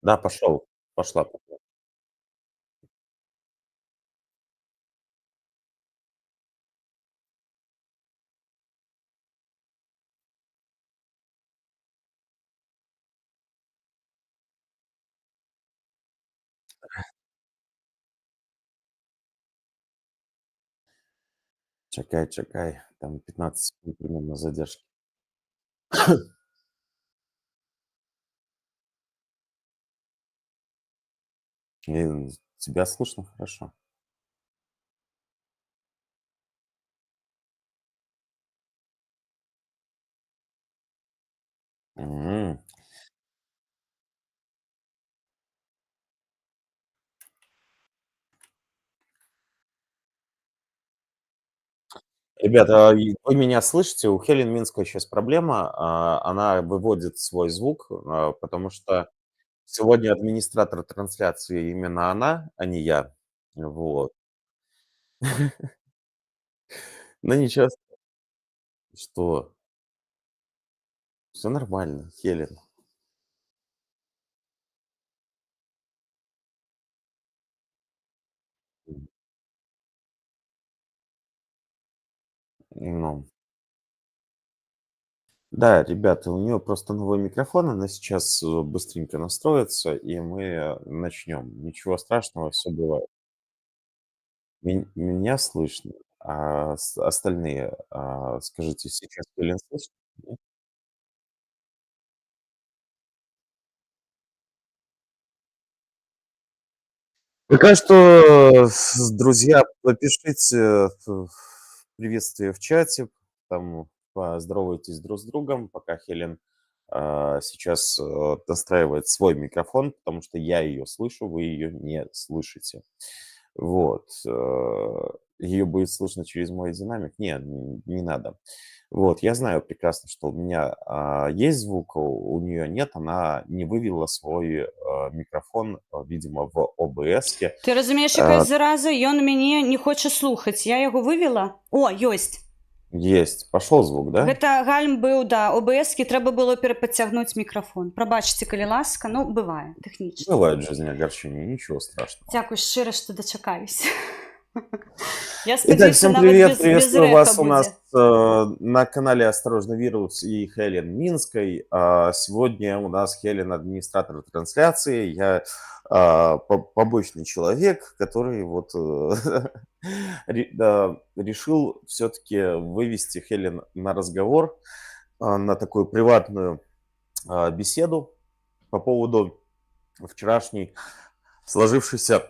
Да, пошел. Пошла. Чекай. Там 15 секунд примерно задержки. И тебя слышно хорошо. М. Ребята, вы меня слышите? У Хелен Минской сейчас проблема. Она выводит свой звук, потому что сегодня администратор трансляции именно она, а не я. Вот. Но ничего. Что? Все нормально, Хелен. Ну да, ребята, у нее просто новый микрофон. Она сейчас, быстренько настроится, и мы начнем. Ничего страшного, все бывает. Меня слышно, а остальные, скажите, сейчас Хелен слышно? Нет? Пока что, друзья, напишите приветствие в чате, там поздоровайтесь друг с другом, пока Хелен сейчас настраивает свой микрофон, потому что я ее слышу, вы ее не слышите. Вот. Ее будет слышно через мой динамик. Нет, не надо. Вот, я знаю прекрасно, что у меня есть звук, у нее нет, она не вывела свой микрофон, видимо, в ОБС-ке. Ты разумееш, якая зараза, ён мяне не хоча слухаць. Я яго вывела. О, ёсць. Есть. Пошел звук, да? Гэта гальм быў, да, ОБС-кі трэба было перападцягнуць мікрафон. Прабачце, калі ласка, ну, бывае, тэхнічна. Бывает в жизни огорчения, ничего страшного. Дзякуй шчыра, што дачакались. Я Итак, спадзяюся, всем нават привет! без Приветствую рэха вас у нас будзе. на канале «Осторожно, вирус» и Хелен Минской. Сегодня у нас Хелен администратор трансляции. Я побочный человек, который вот решил все-таки вывести Хелен на разговор, на такую приватную беседу по поводу вчерашней сложившейся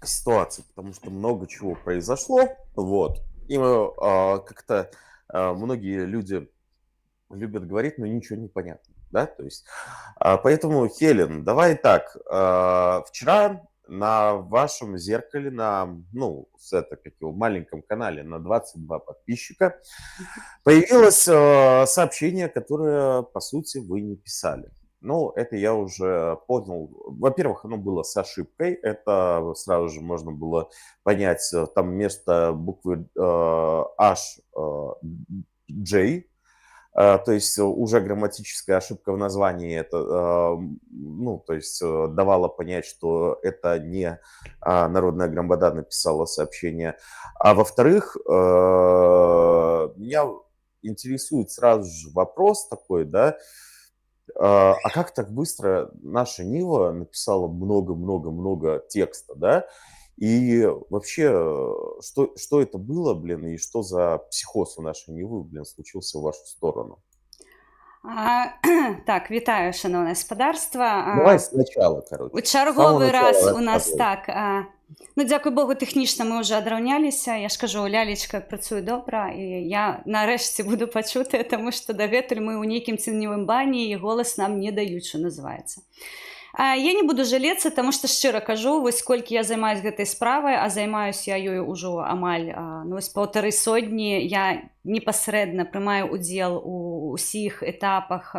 ситуации, потому что много чего произошло, вот. И как-то многие люди любят говорить, но ничего не понятно, да, то есть, поэтому, Хелен, давай так, вчера на вашем зеркале, ну, как его, маленьком канале на 22 подписчика появилось сообщение, которое, по сути, вы не писали. Ну, это я уже понял. Во-первых, оно было с ошибкой. Это сразу же можно было понять. Там вместо буквы H J. То есть уже грамматическая ошибка в названии. Это, ну, то есть давала понять, что это не Народная Громада написала сообщение. А во-вторых, меня интересует сразу же вопрос такой, да, как так быстро наша Нива написала много-много-много текста, да? И вообще, что это было, блин, и что за психоз у нашей Нивы, блин, случился в вашу сторону? А, так, вітаю, шановне господарства. Давай сначала, У короче. С самого чарговы раз начала у нас рассказывай. так. Ну, дзякуй Богу, тэхнічна мы ўжо адраўняліся. Я ж кажу, лялечка працуе добра, і я нарэшце буду пачутая, таму што дагэтуль мы ў нейкім ценневым бані, і голас нам не даюць, што называецца. Я не буду жалецца, таму што шчыра кажу, вось колькі я займаюсь гэтай справай, а займаюсь я ёй ужо амаль ну, вось 1,5 сотні, я непасрэдна прымаю удзел у ўсіх этапах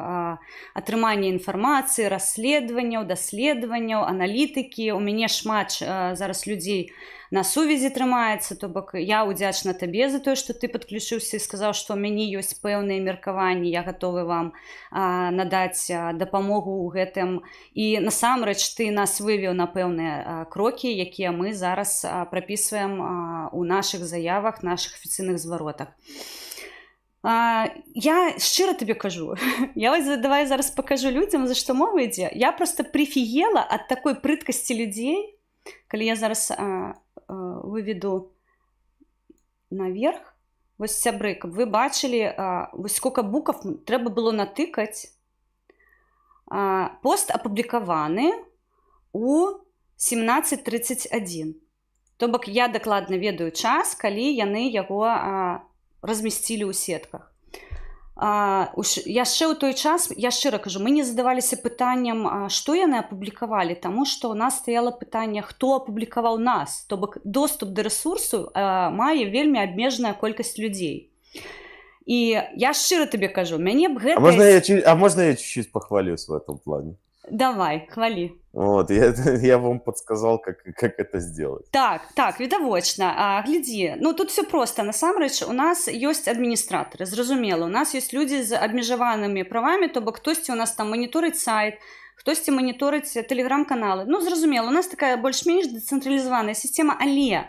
атрымання інфармацыі, расследаванняў, даследаванняў, аналітыкі. У мяне шмат зараз людзей на сувязі трымаецца, то бок я удзячна табе за тое, што ты падключыўся і сказаў, што ў мяне ёсць пэўныя меркаванні, я гатовы вам надаць дапамогу ў гэтым. І насамрэч ты нас вывеў на пэўныя крокі, якія мы зараз прапісваем у нашых заявах, нашых афіцыйных зваротах. Я шчыра табе кажу, я вось давай зараз пакажу людзям, за што мова ідзе. Я просто прыфігела ад такой прыткасці людзей, калі я зараз выведу наверх. Вось сябры, каб вы бачылі, вось сколько букв трэба было натыкаць. Пост апублікаваны у 17:31. То бок я дакладна ведаю час, калі яны яго размясцілі ў сетках. Яшчэ ў той час, я шчыра кажу, мы не задаваліся пытаннем, што яны апублікавалі, таму што ў нас стаяла пытанне, хто апублікаваў нас. То бок доступ да рэсурсу мае вельмі абмежаная колькасць людзей. І я шчыра табе кажу, мяне б гэта... А можно я чуть-чуть похвалюсь в этом плане? Давай, хвалі. Вот, я вам подсказал, как это сделать. Так, відавочна. Глядзі, ну тут все просто. Насамрэч, у нас ёсць адміністратары, зразумела. У нас ёсць людзі з абмежаванымі правамі, то бок хтосьці у нас там маніторыць сайт, хтосьці маніторыць тэлеграм-каналы. Ну, зразумела, у нас такая больш-менш дэцэнтралізаваная сістэма, але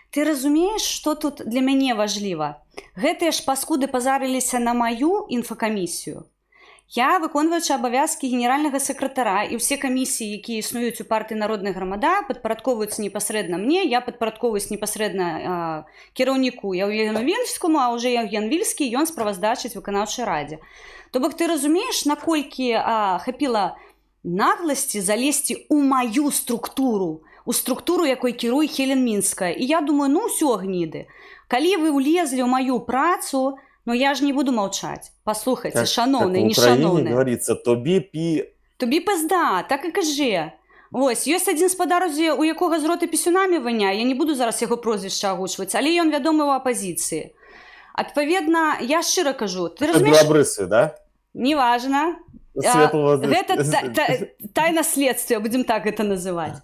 ты разумееш, што тут для мяне важліва? Гэтыя ж паскуды пазарыліся на маю інфакамісію. Я, выконваючы абавязкі генеральнага сакратара, і ўсе камісіі, якія існуюць у партыі «Народная грамада», падпарадковваюцца непасрэдна мне, я падпарадковваюсь непасрэдна кіраўніку Яўгену Вільскому, а ўжо Яўген Вільскі, ён справаздачыць выканаўчай радзе. То бок ты разумееш, наколькі хапіла нагласці залезці ў маю структуру, у структуру, якой кіруе Хелен Мінская. І я думаю, ну ўсё, гніды. Калі вы ўлезлі ў маю працу, но я ж не буду молчать. Послухайте, шановний, не шановний. В Україні говориться «тобі пі». Тобі пизда, так і кажи. Ось, ёсць адзін спадар, у якога з роты пісюнамі воняе, я не буду зараз яго прозвішча агучваць, але ён вядомы ў апазіцыі. Адпаведна, я шчыра кажу, ты разумееш... Белабрысы, да? Неважно. Гэта тайна следствия, будем так это называть.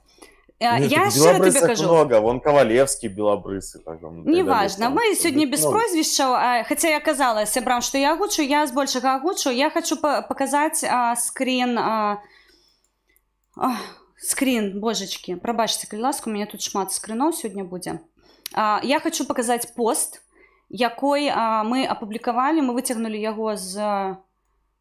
Я шчыра тебе кажу. Много, вон Ковалевский, белабрысы. Неважно, мы сегодня без прозвища, хотя я казала сябрам, что я агучу, я збольшага агучу, я хочу показать скрин, божечки, прабачце, калі ласка, у меня тут шмат скринов сегодня будзе. Я хочу показать пост, якой мы апублікавалі, мы выцягнули яго з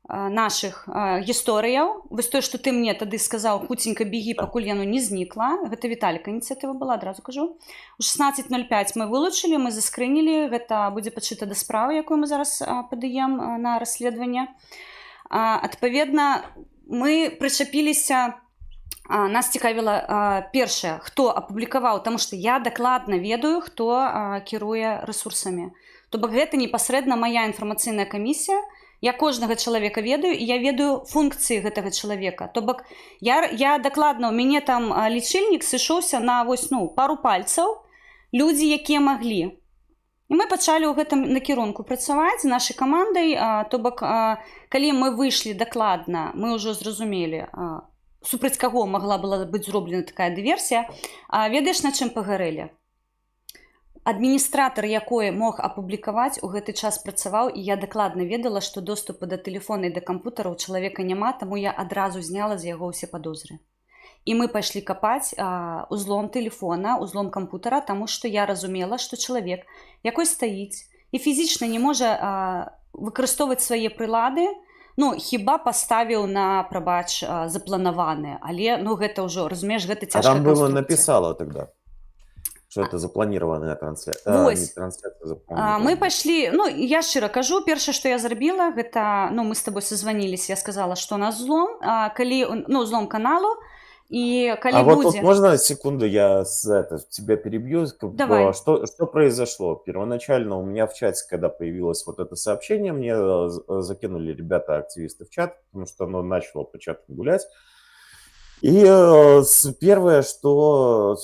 наших гісторыяў. Вось тое, што ты мне тады сказаў, хуценька бегі, пакуль яно не знікла. Гэта Віталіка ініцыятыва была, адразу кажу. У 16:05 мы вылучылі, мы заскрынілі, гэта будзе падшыта да справы, якую мы зараз падаем на расследаванне. Адпаведна, мы прычапіліся, нас цікавіла першае, хто апублікаваў, таму што я дакладна ведаю, хто кіруе рэсурсамі. То бок гэта непасрэдна мая інфармацыйная камісія. Я кожнага чалавека ведаю, і я ведаю функцыі гэтага чалавека. То бок я дакладна, у мяне там лічыльнік сышоўся на вось, пару пальцаў, людзі, якія маглі. І мы пачалі ў гэтым накірунку працаваць з нашай камандай. То бок, калі мы выйшлі дакладна, мы ўжо зразумелі, супраць каго магла была быць зроблена такая дыверсія. Ведаеш, на чым пагарэлі? Адміністратар, якой мог апублікаваць, у гэты час працаваў, і я дакладна ведала, што доступу да тэлефона і да кампутара ў чалавека няма, таму я адразу зняла з яго ўсе падозры. І мы пайшлі капаць узлом тэлефона, узлом кампутара, таму што я разумела, што чалавек, якой стаіць і фізічна не можа выкарыстоўваць свае прылады, хіба паставіў на, прабач, запланаваныя, але, гэта ўжо, разумееш, гэта цяжкая конструкція. А там было напісала тогда? Что это запланированная трансляция? Мы пошли, я шчыра кажу, першае, што я зрабіла, гэта, мы з тобой созваніліся, я сказала, што у нас злом, калі, злом каналу, і калі будзе... вот тут можно секунду, я тебя перебью? Давай. Что произошло? Первоначально у меня в чате, когда появилось вот это сообщение, мне закинули ребята-активисты в чат, потому что оно начало по чату гулять. И первое, что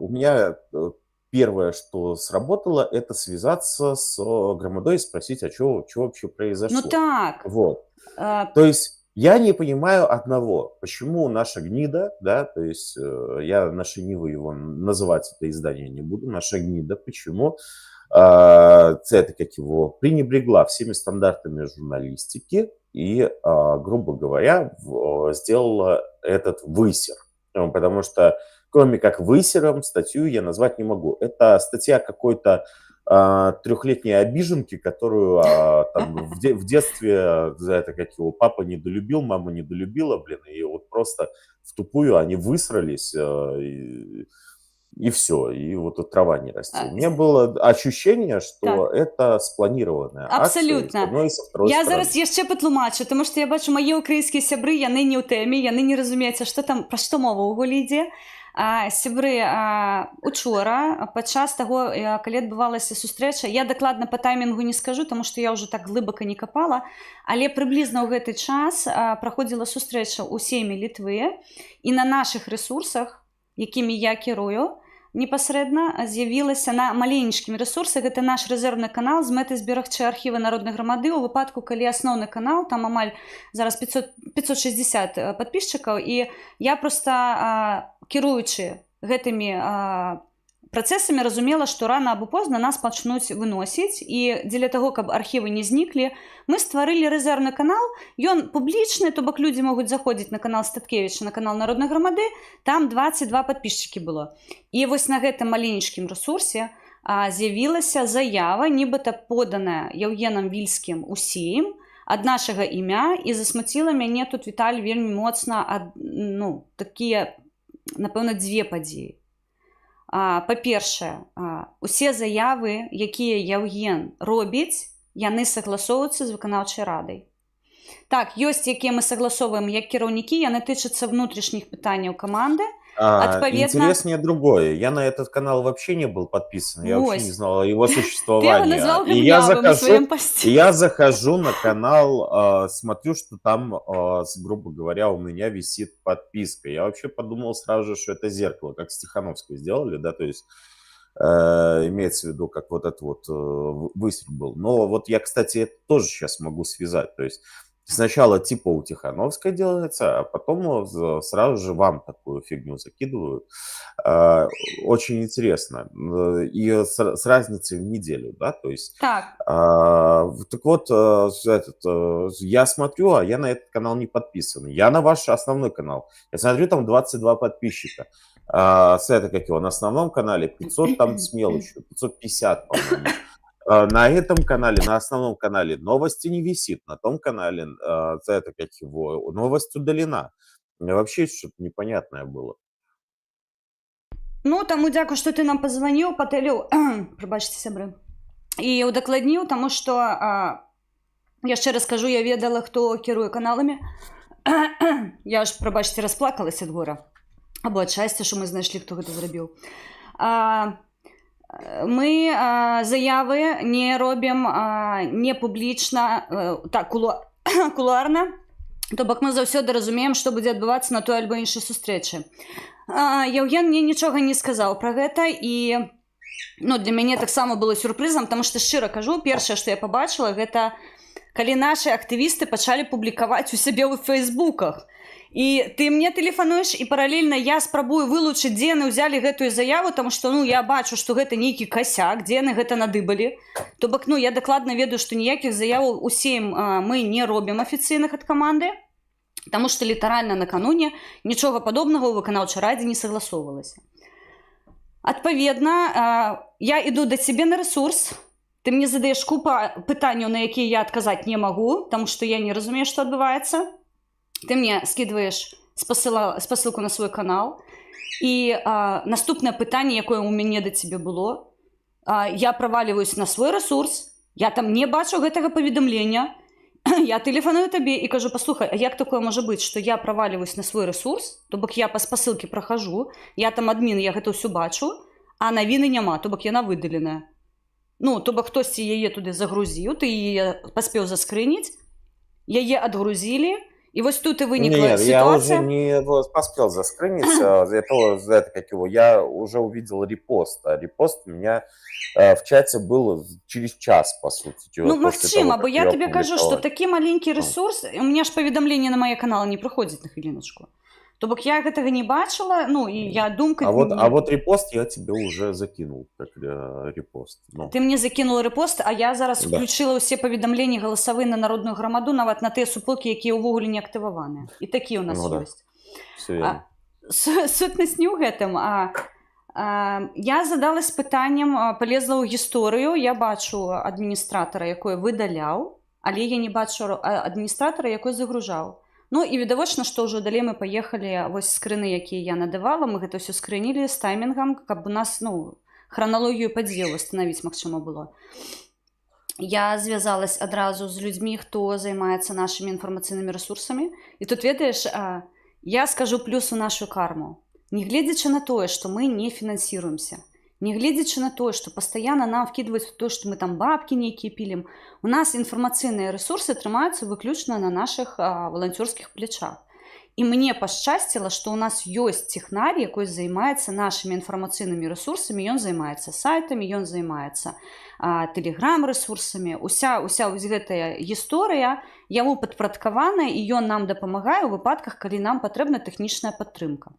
у меня первое, что сработало, это связаться с Громадой и спросить, а что вообще Ну произошло. так, Вот. э, То есть я не понимаю одного, почему наша гнида, да, то есть я нашениваю его, называть это издание не буду, наша гнида, почему це как его пренебрегла всеми стандартами журналистики и, грубо говоря, сделала этот высер. Потому что кроме как высером статью я назвать не могу. Это статья какой-то трехлетней обиженки, которую там в детстве за это как его папа недолюбил, мама недолюбила, блин, и вот просто в тупую они высрались, и все, и вот тут трава не расти. У меня было ощущение, что так. это спланированная акция и с Абсолютно. одной, и со второй Я стороны. зараз яшчэ патлумачу, тому што я бачу мае ўкраінскія сябры, яны не ў тэме, яны не разумеюць, што там, пра што мова ўвогуле ідзе. Сябры, учора падчас таго, калі адбывалася сустрэча, я дакладна па таймінгу не скажу, таму што я ўжо так глыбака не капала, але прыблізна ў гэты час праходзіла сустрэча ў сейме Літвы, і на нашых рэсурсах, якімі я кірую, непасрэдна з'явілася на маленечкім рэсурсе, гэта наш рэзервны канал з мэтай зберагчы архівы народнай грамады. У выпадку, калі асноўны канал, там амаль зараз 560 падпісчыкаў, і я проста, кіруючы гэтымі працэсамі, разумела, што рана або позна нас пачнуць выносіць, і дзеля таго, каб архівы не зніклі, мы стварылі рэзервны канал. Ён публічны, то бок людзі могуць заходзіць на канал Статкевіча, на канал народнай грамады, там 22 падпісчыкі было. І вось на гэтым маленечкім рэсурсе з'явілася заява, нібыта поданая Яўгенам Вільскім у Сейм ад нашага імя, і засмуціла мяне тут, Віталь, вельмі моцна такія, напэўна, дзве падзеі. Па-першае, усе заявы, якія Яўген робіць, яны сагласоўваюцца з выканаўчай радай. Так, ёсць, якія мы сагласоўваем як кіраўнікі, яны тычацца внутрішніх пытанняў каманды. Интереснее другое. Я на этот канал вообще не был подписан. Я вообще не знал о его Ты его существовании. назвал И я говнявым на своем посте. захожу на канал, смотрю, что там, грубо говоря, у меня висит подписка. Я вообще подумал сразу же, что это зеркало, как с Тихановской сделали, да, то есть имеется в виду, как вот этот вот выстрел был. Но вот я, кстати, это тоже сейчас могу связать. То есть сначала типа у Тихановской делается, а потом сразу же вам такую фигню закидывают. Очень интересно. И с разницей в неделю, да, то есть... Так. Так вот, я смотрю, а я на этот канал не подписан. Я на ваш основной канал. Я смотрю, там 22 подписчика. На основном канале 500 там с мелочью, 550, по-моему. На этом канале, на основном канале новости не висит, на том канале новость удалена. Вообще что-то непонятное было. Ну, таму дзякую, што ты нам пазваніў, патэліў, прабачце, сябры, і удакладніў, таму што, яшчэ раз кажу, я ведала, хто кіруе каналамі. Я ж, прабачце, расплакалася ад гора, або ад шчасця, што мы знайшлі, хто гэта зрабіў. Мы заявы не робім не публічна, так, кулуарна, то бок мы заўсёды разумеем, што будзе адбывацца на той альбо іншай сустрэчы. Яўген мне нічога не сказаў пра гэта, і для мяне таксама было сюрпрызам, таму што, шчыра кажу, першае, што я пабачыла, гэта калі нашы актывісты пачалі публікаваць у сябе ў фэйсбуках. І ты мне тэлефануеш, і паралельна я спрабую вылучыць, дзе яны ўзялі гэтую заяву, таму што я бачу, што гэта нейкі касяк, дзе яны гэта надыбалі. То бок, я дакладна ведаю, што ніякіх заяваў у Сейм мы не робім афіцыйных ад каманды, таму што літаральна накануне нічога падобнага ў выканаўчай радзе не сагласоўвалася. Адпаведна, я іду да цябе на рэсурс, ты мне задаеш купа пытанняў, на якія я адказаць не магу, таму што я не разумею, што адбываецца. Ты мне скидываешь спасылку на свой канал, і наступнае пытанне, якое у мяне да цябе было, я праваливаюсь на свой рэсурс, я там не бачу гэтага паведамлення, я тэлефаную табе і кажу, паслухай, а як такое можа быць, што я праваливаюсь на свой рэсурс, то бок я па спасылке прахажу, я там адмін, я гэта ўсё бачу, а навіны няма, то бок яна выдаленая. То бок хтосьці яе туды загрузіў, ты яе паспеў заскрыніць, яе адгрузілі, І вось тут і вынікла Нет, я уже сітуацыя. не поспел заскриниться, это как его, я уже увидел репост, а репост у меня в чате был через час, по сути, Ну, после того, магчыма, бо как я ее табе кажу, што опубликовали. такі маленькі Ну. рэсурс, у меня ж паведамленне на мае каналы не прыходзіць на хвіліначку. То бок я гэтага не бачыла, ну, і я думка... А вот репост я тебе уже закинул, как репост. Ну, Ты мне закінула рэпост, а я зараз Да. включила ўсе паведамленні галасавыя на народную грамаду, нават на тыя суполкі, якія ўвогуле не актываваныя. І такі ў нас Ну да. ёсць. все верно. Сутнасць не ў гэтым, я задалась пытаннем, полезла ў гісторыю, я бачу адміністратара, якой выдаляў, але я не бачу адміністратара, якой загружаў. Ну і відавочна, што ўжо далей мы паехалі, вось скрыны, якія я надавала, мы гэта ўсё скрынілі з таймінгам, каб у нас, ну, храналогію падзелу станавіць магчыма было. Я звязалась адразу з людзьмі, хто займаецца нашымі інфармацыйнымі рэсурсамі. І тут, ведаеш, я скажу плюс у нашу карму. Негледзячы на тое, што мы не фінансіруемся, негледзячы на тое, што пастаянна нам вкідваюць то, што мы там бабкі нейкія пілім, у нас інфармацыйныя рэсурсы трымаюцца выключна на нашых валанцёрскіх плечах. І мне пашчасціла, што ў нас ёсць тэхнар, якой займаецца нашымі інфармацыйнымі рэсурсамі, ён займаецца сайтамі, ён займаецца тэлеграм-рэсурсамі. Уся вось гэтая гісторыя яму падпарадкаваная, і ён нам дапамагае ў выпадках, калі нам патрэбна тэхнічная падтрымка.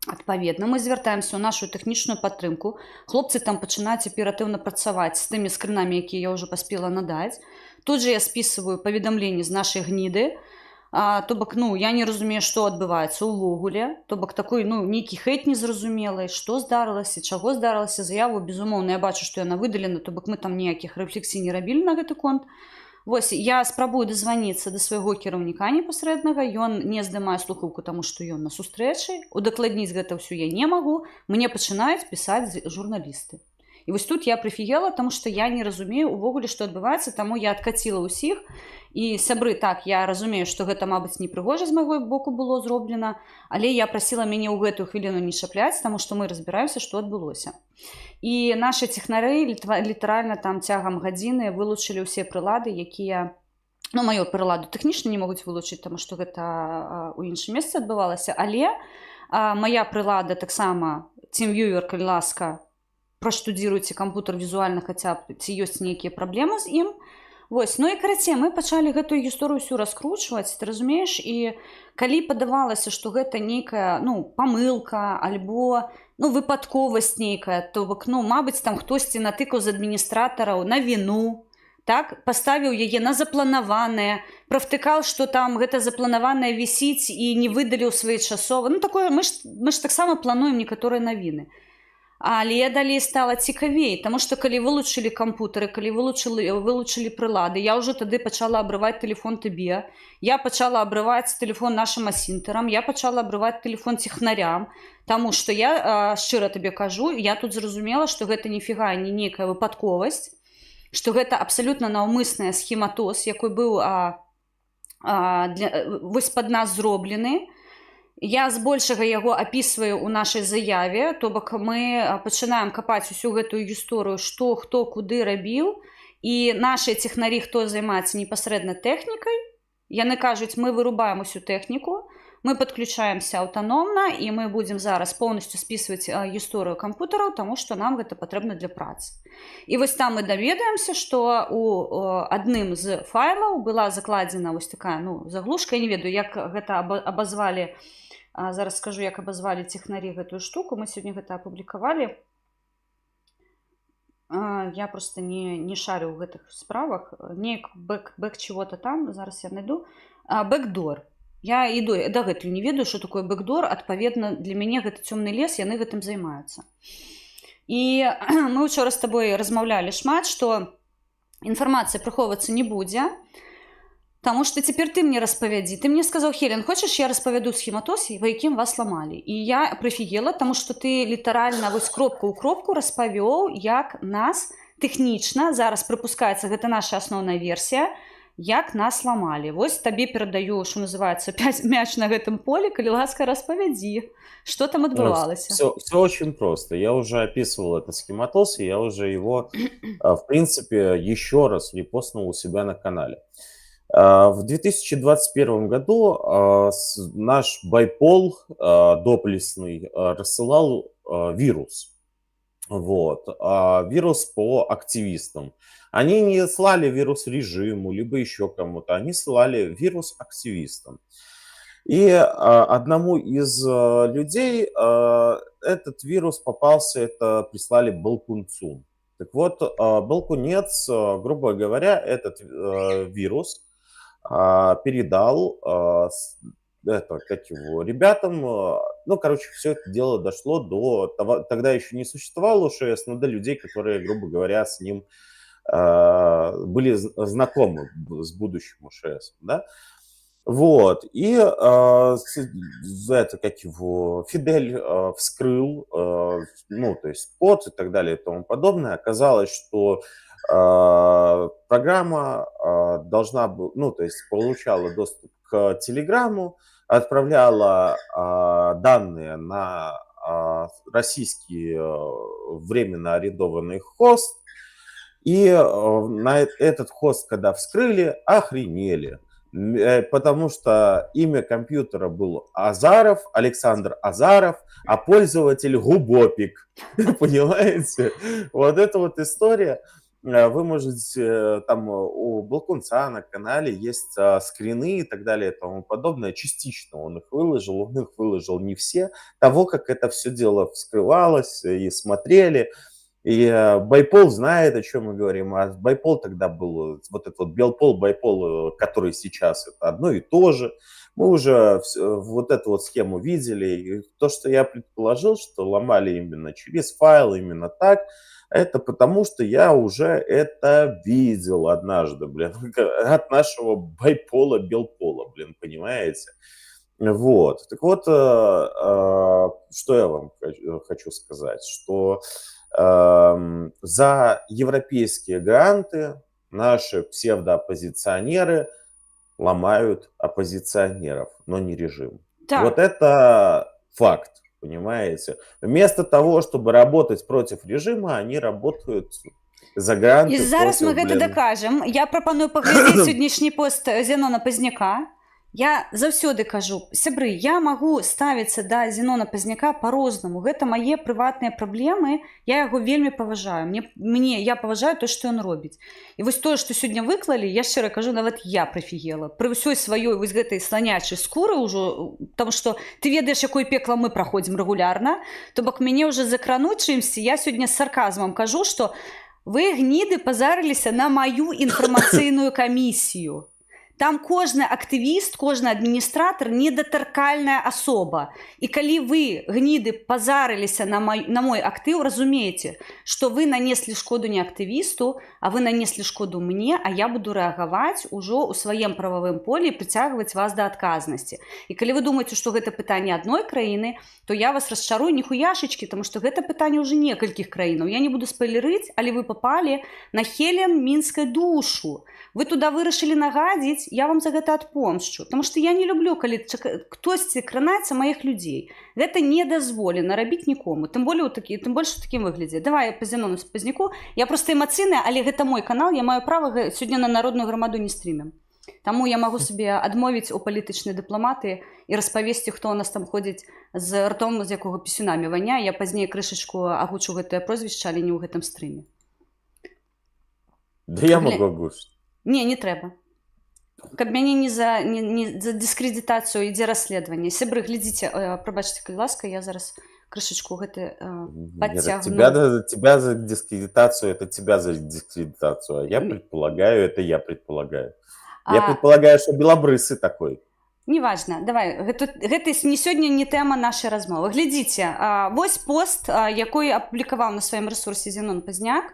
Адпаведна, мы звяртаемся ў нашу тэхнічную падтрымку. Хлопцы там пачынаюць аператыўна працаваць з тымі скрынамі, якія я ўжо паспела надаць. Тут же я спісываю паведамленні з нашай гніды. То бок, ну, я не разумею, што адбываецца ўвогуле. То бок, такой, ну, нейкі хэйт незразумелы, што здарылася, чаго здарылася, заяву, безумоўна, я бачу, што яна выдалена, то бок мы там ніякіх рэфлексій не рабілі на гэты конт. Вось, я спрабую дазваніцца да свайго кіраўніка непасрэднага, ён не здымае слухаўку, таму што ён на сустрэчы, удакладніць гэта ўсё я не магу, мне пачынаюць пісаць журналісты. І вось тут я прыфігела, таму што я не разумею увогуле, што адбываецца, таму я адкаціла ўсіх. І сябры, так, я разумею, што гэта, мабыць, непрыгожа з майго боку было зроблена, але я прасіла мяне ў гэтую хвіліну не шапляць, таму што мы разбіраемся, што адбылося. І нашы тэхнары літаральна там цягам гадзіны вылучылі ўсе прылады, якія, ну, маю прыладу тэхнічна не могуць вылучыць, таму што гэта ў іншым месцы адбывалася, але мая прылада таксама, TeamViewer, калі ласка, праштудзіруйце кампутер візуальна хаця б, ці ёсць нейкія праблемы з ім. Вось, ну і карацей, мы пачалі гэтую гісторыю ўсю раскручваць, ты разумееш, і калі падавалася, што гэта нейкая, ну, памылка, альбо, ну, выпадковасць нейкая, то бок, ну, мабыць, там хтосьці натыкаў з адміністратараў на віну, так, паставіў яе на запланаванае, правтыкаў, што там гэта запланаванае вісіць і не выдаліў своечасова. Ну, такое, мы ж таксама плануем некаторыя навіны. Але далей стала цікавей, таму што калі вылучылі кампутары, калі вылучылі прылады, я ўжо тады пачала абрываць тэлефон табе, я пачала абрываць тэлефон нашым асінтэрам, я пачала абрываць тэлефон тэхнарям, таму што я шчыра табе кажу, я тут зразумела, што гэта ніфіга не нейкая выпадковасць, што гэта абсалютна наўмысная схематоз, якой быў вось пад нас зроблены. Я збольшага яго апісваю ў нашай заяве, то бок мы пачынаем капаць усю гэтую гісторыю, што, хто, куды рабіў, і нашыя тэхнары, хто займаецца непасрэдна тэхнікай, яны кажуць, мы вырубаем усю тэхніку, мы падключаемся аўтаномна, і мы будзем зараз поўнасцю спісваць гісторыю кампутараў, таму што нам гэта патрэбна для працы. І вось там мы даведаемся, што у адным з файлаў была закладзена вось такая, ну, заглушка, я не ведаю, як гэта абазвалі. Зараз скажу, як абазвалі тэхнары гэтую штуку. Мы сёння гэта апублікавалі. Я проста не шарю ў гэтых справах. Неяк бэк чего-то там, зараз я найду. Бэкдор. Я іду, дагэтуль не ведаю, што такое бэкдор. Адпаведна, для мяне гэта цёмны лес, яны гэтым займаюцца. І мы ўчора з табой размаўлялі шмат, што інфармацыя прыхоўвацца не будзе. Таму што цяпер ты мне распавядзі. Ты мне сказаў, Хелен, хочаш, я распавяду схематоз, па якім вас ламалі. І я прыфігела, таму што ты літаральна вось кропку ў кропку распавёў, як нас тэхнічна, зараз прыпускаецца, гэта наша асноўная версія, як нас ламалі. Вось табе перадаю, што называецца, мяч на гэтым поле, калі ласка, распавядзі, што там адбывалася. Все очень просто. Я уже описывал этот схематоз, и я уже его, в принципе, еще раз репостнул у себя на канале. В 2021 году наш байпол доблестный рассылал вирус. Вот. Вирус по активистам. Они не слали вирус режиму, либо еще кому-то. Они слали вирус активистам. И одному из людей этот вирус попался, это прислали Балкунцу. Так вот, Балкунец, грубо говоря, этот вирус передал как его, ребятам. Ну, короче, все это дело дошло до того, тогда еще не существовало ОШС, но до людей, которые, грубо говоря, с ним были знакомы с будущим ОШС, да. Вот, и это, как его, Фидель вскрыл, ну, то есть код и так далее и тому подобное. Оказалось, что программа должна была, ну, то есть получала доступ к Телеграмму, отправляла данные на российский временно арендованный хост, и на этот хост, когда вскрыли, охренели. Потому что имя компьютера был Азаров, Александр Азаров, а пользователь Губопик. Понимаете? Вот эта вот история. Вы можете, там у Балкунца на канале есть скрины и так далее и тому подобное. Частично он их выложил не все. Того, как это все дело вскрывалось и смотрели. И байпол знает, о чем мы говорим. А байпол тогда был, вот этот вот белпол, байпол, который сейчас, это одно и то же. Мы уже вот эту вот схему видели. И то, что я предположил, что ломали именно через файл, именно так, это потому, что я уже это видел однажды, блин, от нашего байпола, белпола, блин, понимаете? Вот. Так вот, что я вам хочу сказать, что за европейские гранты наши псевдооппозиционеры ломают оппозиционеров, но не режим. Так. Вот это факт, понимаете? Вместо того, чтобы работать против режима, они работают за гранты. І зараз против, ми гэта дакажам. Я прапаную паглядзець сённяшні пост Зенона Пазняка. Я заўсёды кажу, сябры, я магу ставіцца да Зенона Пазняка по-рознаму. Гэта мае прыватныя праблемы, я яго вельмі паважаю. Я паважаю то, што ён робіць. І вось тое, што сёння выклалі, я шчыра кажу, нават я прыфігела. Пры ўсёй сваёй вось гэтай сланячай скуры ўжо, таму што ты ведаеш, якое пекла мы праходзім рэгулярна, то бок мяне ўжо закрануць чымсьці. Я сёння з сарказмам кажу, што вы, гніды, пазарыліся на маю інфармацыйную камісію. Там кожны актывіст, кожны адміністратор недатаркальная асоба. І калі вы, гніды, пазарыліся на мой актыў, разумееце, што вы нанеслі шкоду не актывісту, а вы нанеслі шкоду мне, а я буду рэагаваць ужо ў сваім прававым полі і прыцягваць вас да адказнасці. І калі вы думаеце, што гэта пытанне адной краіны, то я вас расчарую ніхуяшачкі, таму што гэта пытанне ўжо некалькіх краінаў. Я не буду спойлерыць, але вы папалі на Хелен мінскай душу. Вы туда вырашылі нагадзіць, я вам за гэта адпомшчу. Таму што я не люблю, калі хтосьці кранаецца маіх людзей. Гэта не дазволена рабіць нікому. Тым больш у такім выглядзе. Давай па Зенону Пазняку. Я проста эмацыйная, але гэта мой канал, я маю права сёння на народную грамаду не стрымем. Таму я магу сабе адмовіць у палітычнай дыпламатыі і распавесці, хто у нас там ходзіць з ртом, з якога пісюнамі ваня. Я пазней крышачку агучу гэтае прозвішча, але не ў гэтым стрыме. Да я могу агучыць. Не трэба. Каб мяне не за дыскрэдытацыю ідзе расследаванне. Сябры, глядзіце, прабачце, калі ласка, я зараз крышачку гэта подтягну. Тебя за дискредитацию, это тебя за дискредитацию. А я предполагаю, это я предполагаю. Я предполагаю, что белобрысы такой. Неважна, давай, гэта не сёння не тэма нашай размовы. Глядзіце, вось пост, якой апублікаваў на сваім рэсурсе Зенон Пазняк.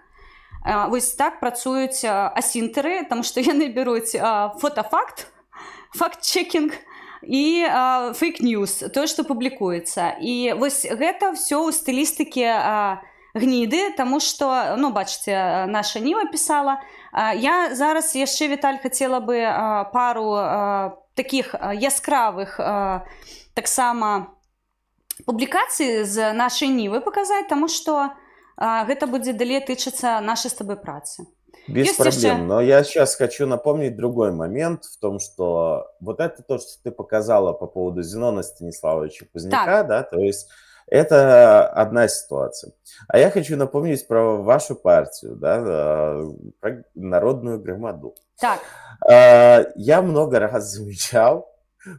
Вось так працуюць асінтэры, таму што яны бяруць фотафакт, факт-чекінг і фейк-ньюс, тое, што публікуецца. І вось гэта ўсё ў стылістыкі гніды, таму што, ну, бачыце, наша Ніва пісала. Я зараз яшчэ, Віталь, хацела бы пару такіх яскравых таксама публікацый з нашай Нівы паказаць, таму што гэта будзе далей тычыцца нашай з табой працы. Без Ёсць яшчэ проблем. Но я сейчас хочу напомнить другой момент в том, что вот это то, что ты показала по поводу Зенона Станиславовича так, Кузняка, да, то есть это одна ситуация. А я хочу напомнить про вашу партию, да, про Народную громаду. так. Я много раз замечал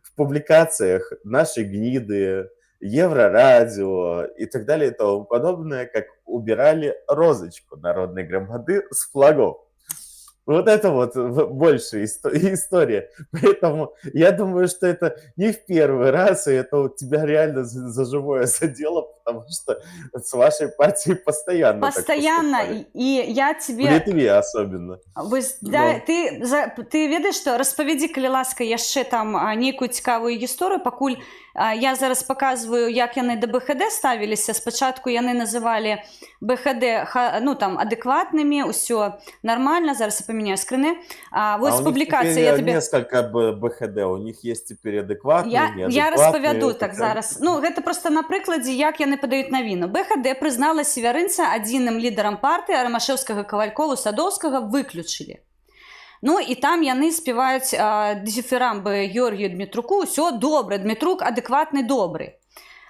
в публикациях нашей гниды, Еврорадио и так далее и тому подобное, как убирали розочку Народной громады с флагов. Вот это вот больше история. Поэтому я думаю, что это не в первый раз, и это вот тебя реально за живое задело, потому что с вашей партией постоянно так Постоянно, поступали. і я В тебе Литве особенно. вось да, Ну, ты ведаеш, што распавядзі, калі ласка, яшчэ там нейкую цікавую гісторыю, пакуль я зараз паказваю, як яны да БХД ставіліся. Спачатку яны называлі БХД ну, там, адэкватнымі, ўсё нормально, зараз я памяняю скрыны. а Вось у них публікацыя, теперь я табе... несколько БХД. У них есть теперь адекватные, Я неадекватные. распавяду Это так как... зараз. Ну, гэта просто на прыкладзе, як яны падаюць навіну. БХД прызнала Севярынца адзіным лідарам партыі, а Рамашэўскага, Кавалькова, Садоўскага выключылі. Ну, і там яны спяваюць дифірамбы Георгію Дмітруку. Усё добра, Дмітрук адэкватны, добры.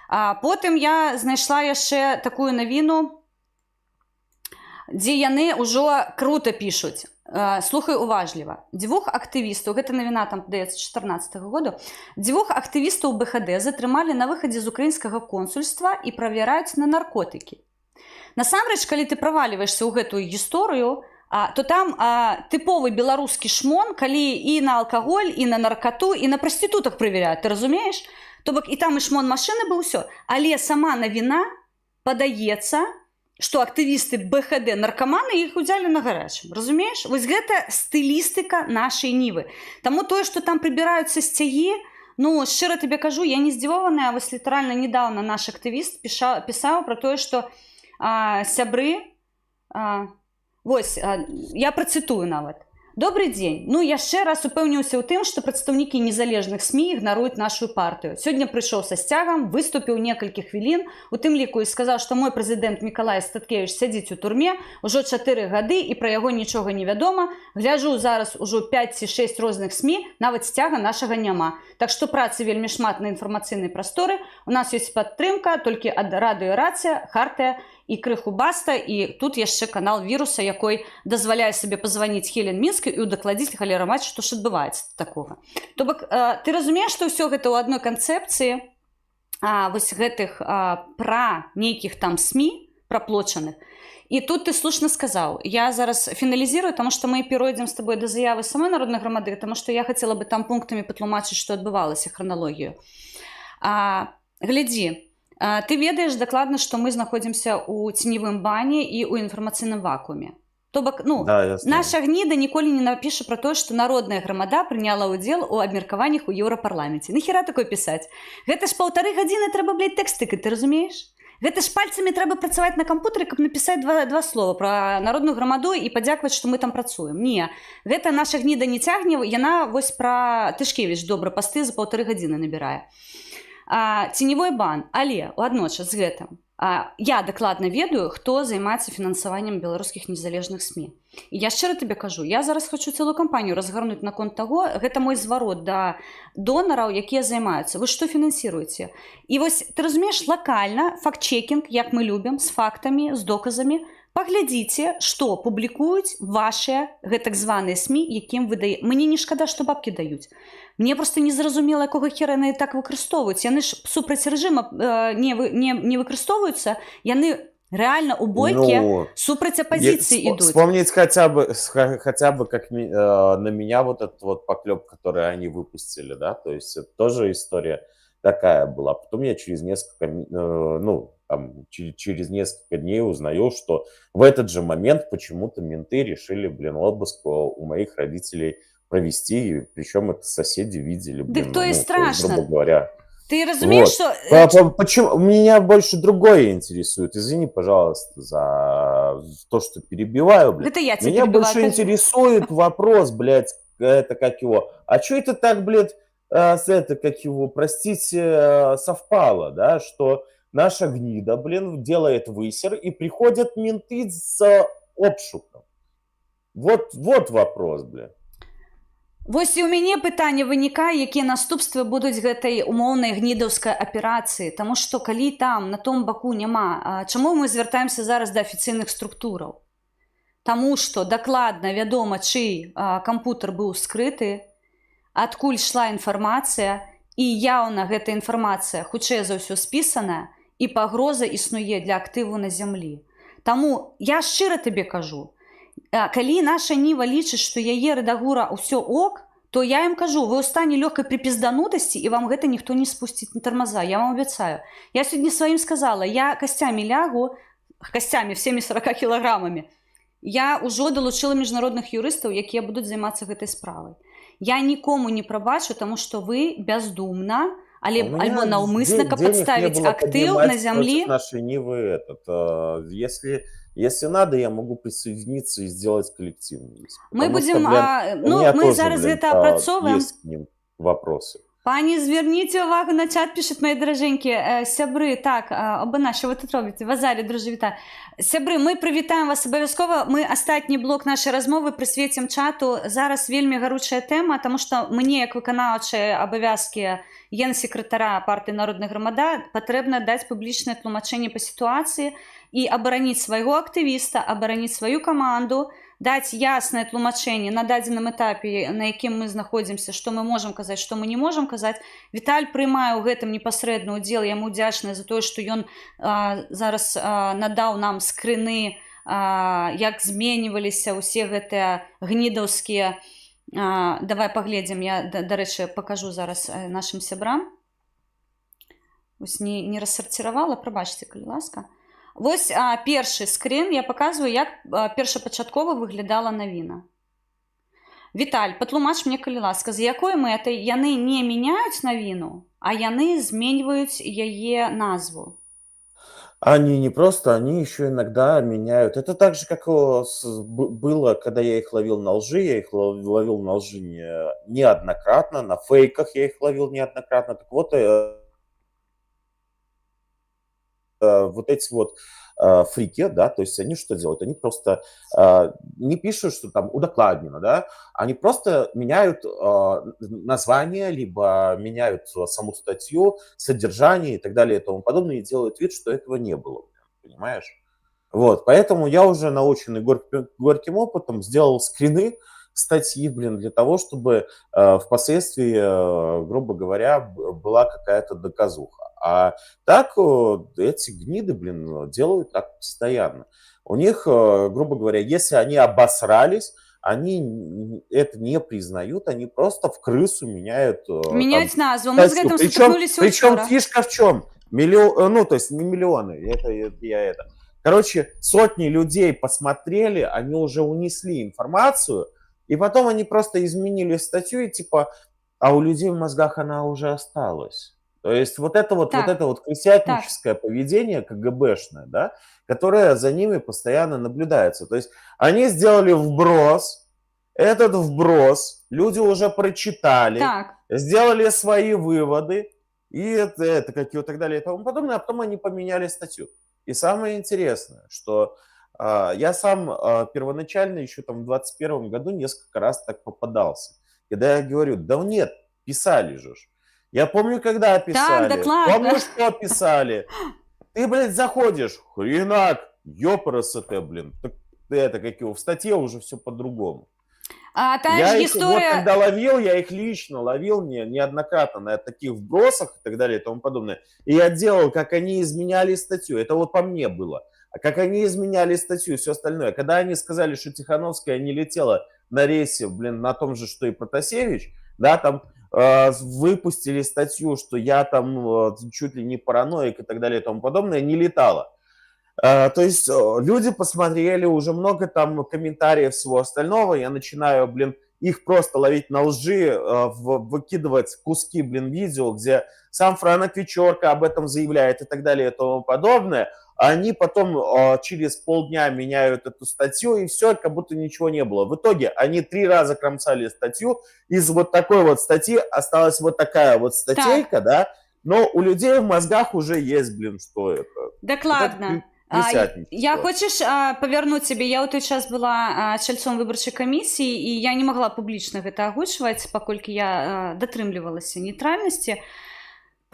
Потым я знайшла яшчэ такую навіну, дзе яны ўжо круто пішуць. Слухай уважліва. Дзвюх актывістаў, гэта навіна там падаецца 14 году, дзвюх актывістаў БХД затрымалі на выхадзе з украінскага консульства і правяраюць на наркотыкі. Насамрэч, калі ты праваліваешся ў гэтую гісторыю, то там тыповы беларускі шмон, калі і на алкаголь, і на наркоту, і на прастытутах правяряюць, ты разумееш? То бок і там і шмон машыны быў, усё. Але сама навіна падаецца, што актывісты БХД наркаманы іх узялі на гарачым. Разумееш? Вось гэта стылістыка нашай нівы. Таму тое, што там прыбіраюцца сцягі, ну, шчыра табе кажу, я не здзівованая, вось літаральна недавно наш актывіст пісаў пра тое, што сябры... Вось, я працытую нават. Добрый дзень. Ну, яшчэ раз упэўніўся ў тым, што прадстаўнікі незалежных СМІ ігнаруюць нашу партыю. Сёння прыйшоў са сцягам, выступіў некалькі хвілін, у тым ліку і сказаў, што мой прэзідэнт Мікалай Статкевіч сядзіць у турме ўжо 4 гады і пра яго нічога не вядома. Гляджу зараз ужо 5 ці 6 розных СМІ, нават сцяга нашага няма. Так што працы вельмі шмат на інфармацыйнай прасторы. У нас ёсць падтрымка толькі ад радыё Рацыя, Хартыя і крыху Баста, і тут яшчэ канал Віруса, якой дазваляе сабе пазваніць Хелен Мінскай і удакладзіць галерамаць, што ж адбываецца такога. То бок, ты разумееш, што ўсё гэта ў адной канцэпцыі вось гэтых пра нейкіх там СМІ праплочаных. І тут ты слушна сказаў. Я зараз фіналізірую, таму што мы перайдзем з табой да заявы самой Народнай грамады, таму што я хацела бы там пунктамі патлумачыць, што адбывалася, храналогію. Глядзі, ты ведаеш дакладна, што мы знаходзімся ў ценевым бане і ў інфармацыйным вакууме. То бок, ну, Да, наша гніда ніколі не напіша пра тое, што Народная грамада прыняла ўдзел у абмеркаваннях у Еўрапарламенце. Нахера такое пісаць? Гэта ж 1,5 гадзіны трэба, блядь, тэкст тыкаць, ты разумееш? Гэта ж пальцамі трэба працаваць на кампутары, каб напісаць два слова пра Народную грамаду і падзякаваць, што мы там працуем. Не, гэта наша гніда не цягне, яна вось пра Тышкевіч добра пасты за 1,5 гадзіны набірае. Ценевой бан, але аднойчас з гэтым я дакладна ведаю, хто займаецца фінансаваннем беларускіх незалежных СМІ. І я шчыра табе кажу, я зараз хочу цэлую кампанію разгарнуць наконт таго, гэта мой зварот да донараў, якія займаюцца. Вы што фінансіруеце? І вось ты разумееш, лакальна факт-чекінг, як мы любім, з фактамі, з доказамі, паглядзіце, што публікуюць вашыя гэтак званыя СМІ, якім вы даеце. Мне не шкада, што бабкі даюць. Мне просто не зразумела, якога хера яны так выкарыстоўваюць. Яны ж супраць рэжыма не выкарыстоўваюцца, яны реально у бойке супраць оппозиции идут. Вспомнить хотя бы как на меня вот этот вот поклеп, который они выпустили, да, то есть это тоже история такая была. Потом я через несколько дней узнаю, что в этот же момент почему-то менты решили, обыск у моих родителей провести, причем это соседи видели, Да то и страшно. грубо говоря. Ты разумеешь, что... Почему? Меня больше другое интересует. Извини, пожалуйста, за то, что перебиваю, блядь. Это я тебя Меня перебиваю. больше интересует вопрос, блядь, это как его... А что это так, блядь, простите, совпало, да, что наша гнида, блин, делает высер, и приходят менты с обшуком. Вот вопрос, бля. Вось і ў мяне пытанне вынікае, якія наступствы будуць гэтай умоўнай гнідаўскай аперацыі, таму што калі там на том баку няма, чаму мы звяртаемся зараз да афіцыйных структураў? Таму што дакладна вядома, чый кампутар быў скрыты, адкуль ішла інфармацыя, і яўна гэта інфармацыя хутчэй за ўсё спісаная, і пагроза існуе для актыву на зямлі. Таму я шчыра табе кажу, калі наша ніва лічыць, што яе рэдагура ўсё ок, то я ім кажу, вы ў стане лёгкай припізданутасці, і вам гэта ніхто не спусціць на тармаза, я вам абяцаю. Я сёння сваім сказала, я касцямі лягу, касцямі, всеми 40 кілаграмамі. Я ўжо далучыла міжнародных юрыстаў, якія будуць займацца гэтай справай. Я нікому не прабачу, таму што вы бяздумна, альбо наўмысна, каб падставіць актыў на зямлі. Нашей Нивы если надо, я могу присоединиться и сделать коллективный иск. Мы будем, мы зараз гэта апрацоўваем. Есть к ним вопросы. Пані, зверніце увагу на чат, пишуть мої дороженькі. Сябри, так, обана, що ви тут робите? Вазарі, друже, вітаю. Сябри, ми привітаємо вас обов'язково. Ми останній блок нашої розмови присвятимо чату. Зараз вельми гаряча тема, тому що мені, як виконавчі обов'язки генсекретаря партії Народна Громада, потрібно дати публічне тлумачення по ситуації і оборонити свого активіста, оборонити свою команду, дать ясное тлумачэнне на дадзеным этапе, на якім мы знаходзімся, што мы можам казаць, што мы не можам казаць. Віталь прымае ў гэтым непасрэдны ўдзел, яму удзячная за тое, што ён зараз надаў нам скрыны, як зменьваліся ўсе гэтыя гнідаўскія. Давай паглядзім, я, дарэчы, пакажу зараз нашим сябрам. Вось не рассарціравала, прабачце, калі ласка. Вось першы скрин, я показываю, як першапачаткова выглядала навіна. Віталь, патлумач мне, калі ласка, з якой мэтай яны не мяняюць навіну, а яны зменьваюць яе назву? Они не просто, они еще иногда меняют. Это так же, как было, когда я их ловил на лжи. Я их ловил на лжи неоднократно, на фейках я их ловил неоднократно. Так вот, вот эти вот фрики, да, то есть они что делают? Они просто не пишут, что там удокладнено, да, они просто меняют название, либо меняют саму статью, содержание и так далее и тому подобное, и делают вид, что этого не было, понимаешь? Вот, поэтому я уже наученный горьким опытом сделал скрины статьи, для того, чтобы впоследствии, грубо говоря, была какая-то доказуха. А так эти гниды, делают так постоянно. У них, грубо говоря, если они обосрались, они это не признают, они просто в крысу меняют... Меняют назву. Мы с этим столкнулись учора. Причем фишка в чем? То есть не миллионы, Короче, сотни людей посмотрели, они уже унесли информацию, и потом они просто изменили статью, и типа, а у людей в мозгах она уже осталась. То есть вот это вот крысятническое поведение КГБшное, да, которое за ними постоянно наблюдается. То есть они сделали вброс, этот вброс люди уже прочитали, сделали свои выводы, и это какие так далее и тому подобное, а потом они поменяли статью. И самое интересное, что я сам первоначально еще там в 2021 году несколько раз так попадался. Когда я говорю, да нет, писали же. Я помню, когда писали. Помню, что писали. Ты, заходишь, хренак, ёпрст, это в статье уже все по-другому. Я их, когда ловил, я их лично ловил неоднократно на таких вбросах и так далее и тому подобное. И я делал, как они изменяли статью. Это вот по мне было. А как они изменяли статью и все остальное. Когда они сказали, что Тихановская не летела на рейсе, на том же, что и Протасевич, да, там выпустили статью, что я там чуть ли не параноик и так далее и тому подобное, не летала. То есть люди посмотрели, уже много там комментариев всего остального, я начинаю, их просто ловить на лжи, выкидывать куски, видео, где сам Франок Вечерка об этом заявляет и так далее и тому подобное. Они потом через полдня меняют эту статью, и все, как будто ничего не было. В итоге они 3 раза кромсали статью, из вот такой вот статьи осталась вот такая вот статейка, да, но у людей в мозгах уже есть, что это. Докладно. Я хочаш павярнуць цябе, я ў той час была чальцом выбарчай камісіі і я не магла публічна гэта агучваць, паколькі я датрымлівалася нейтральнасці,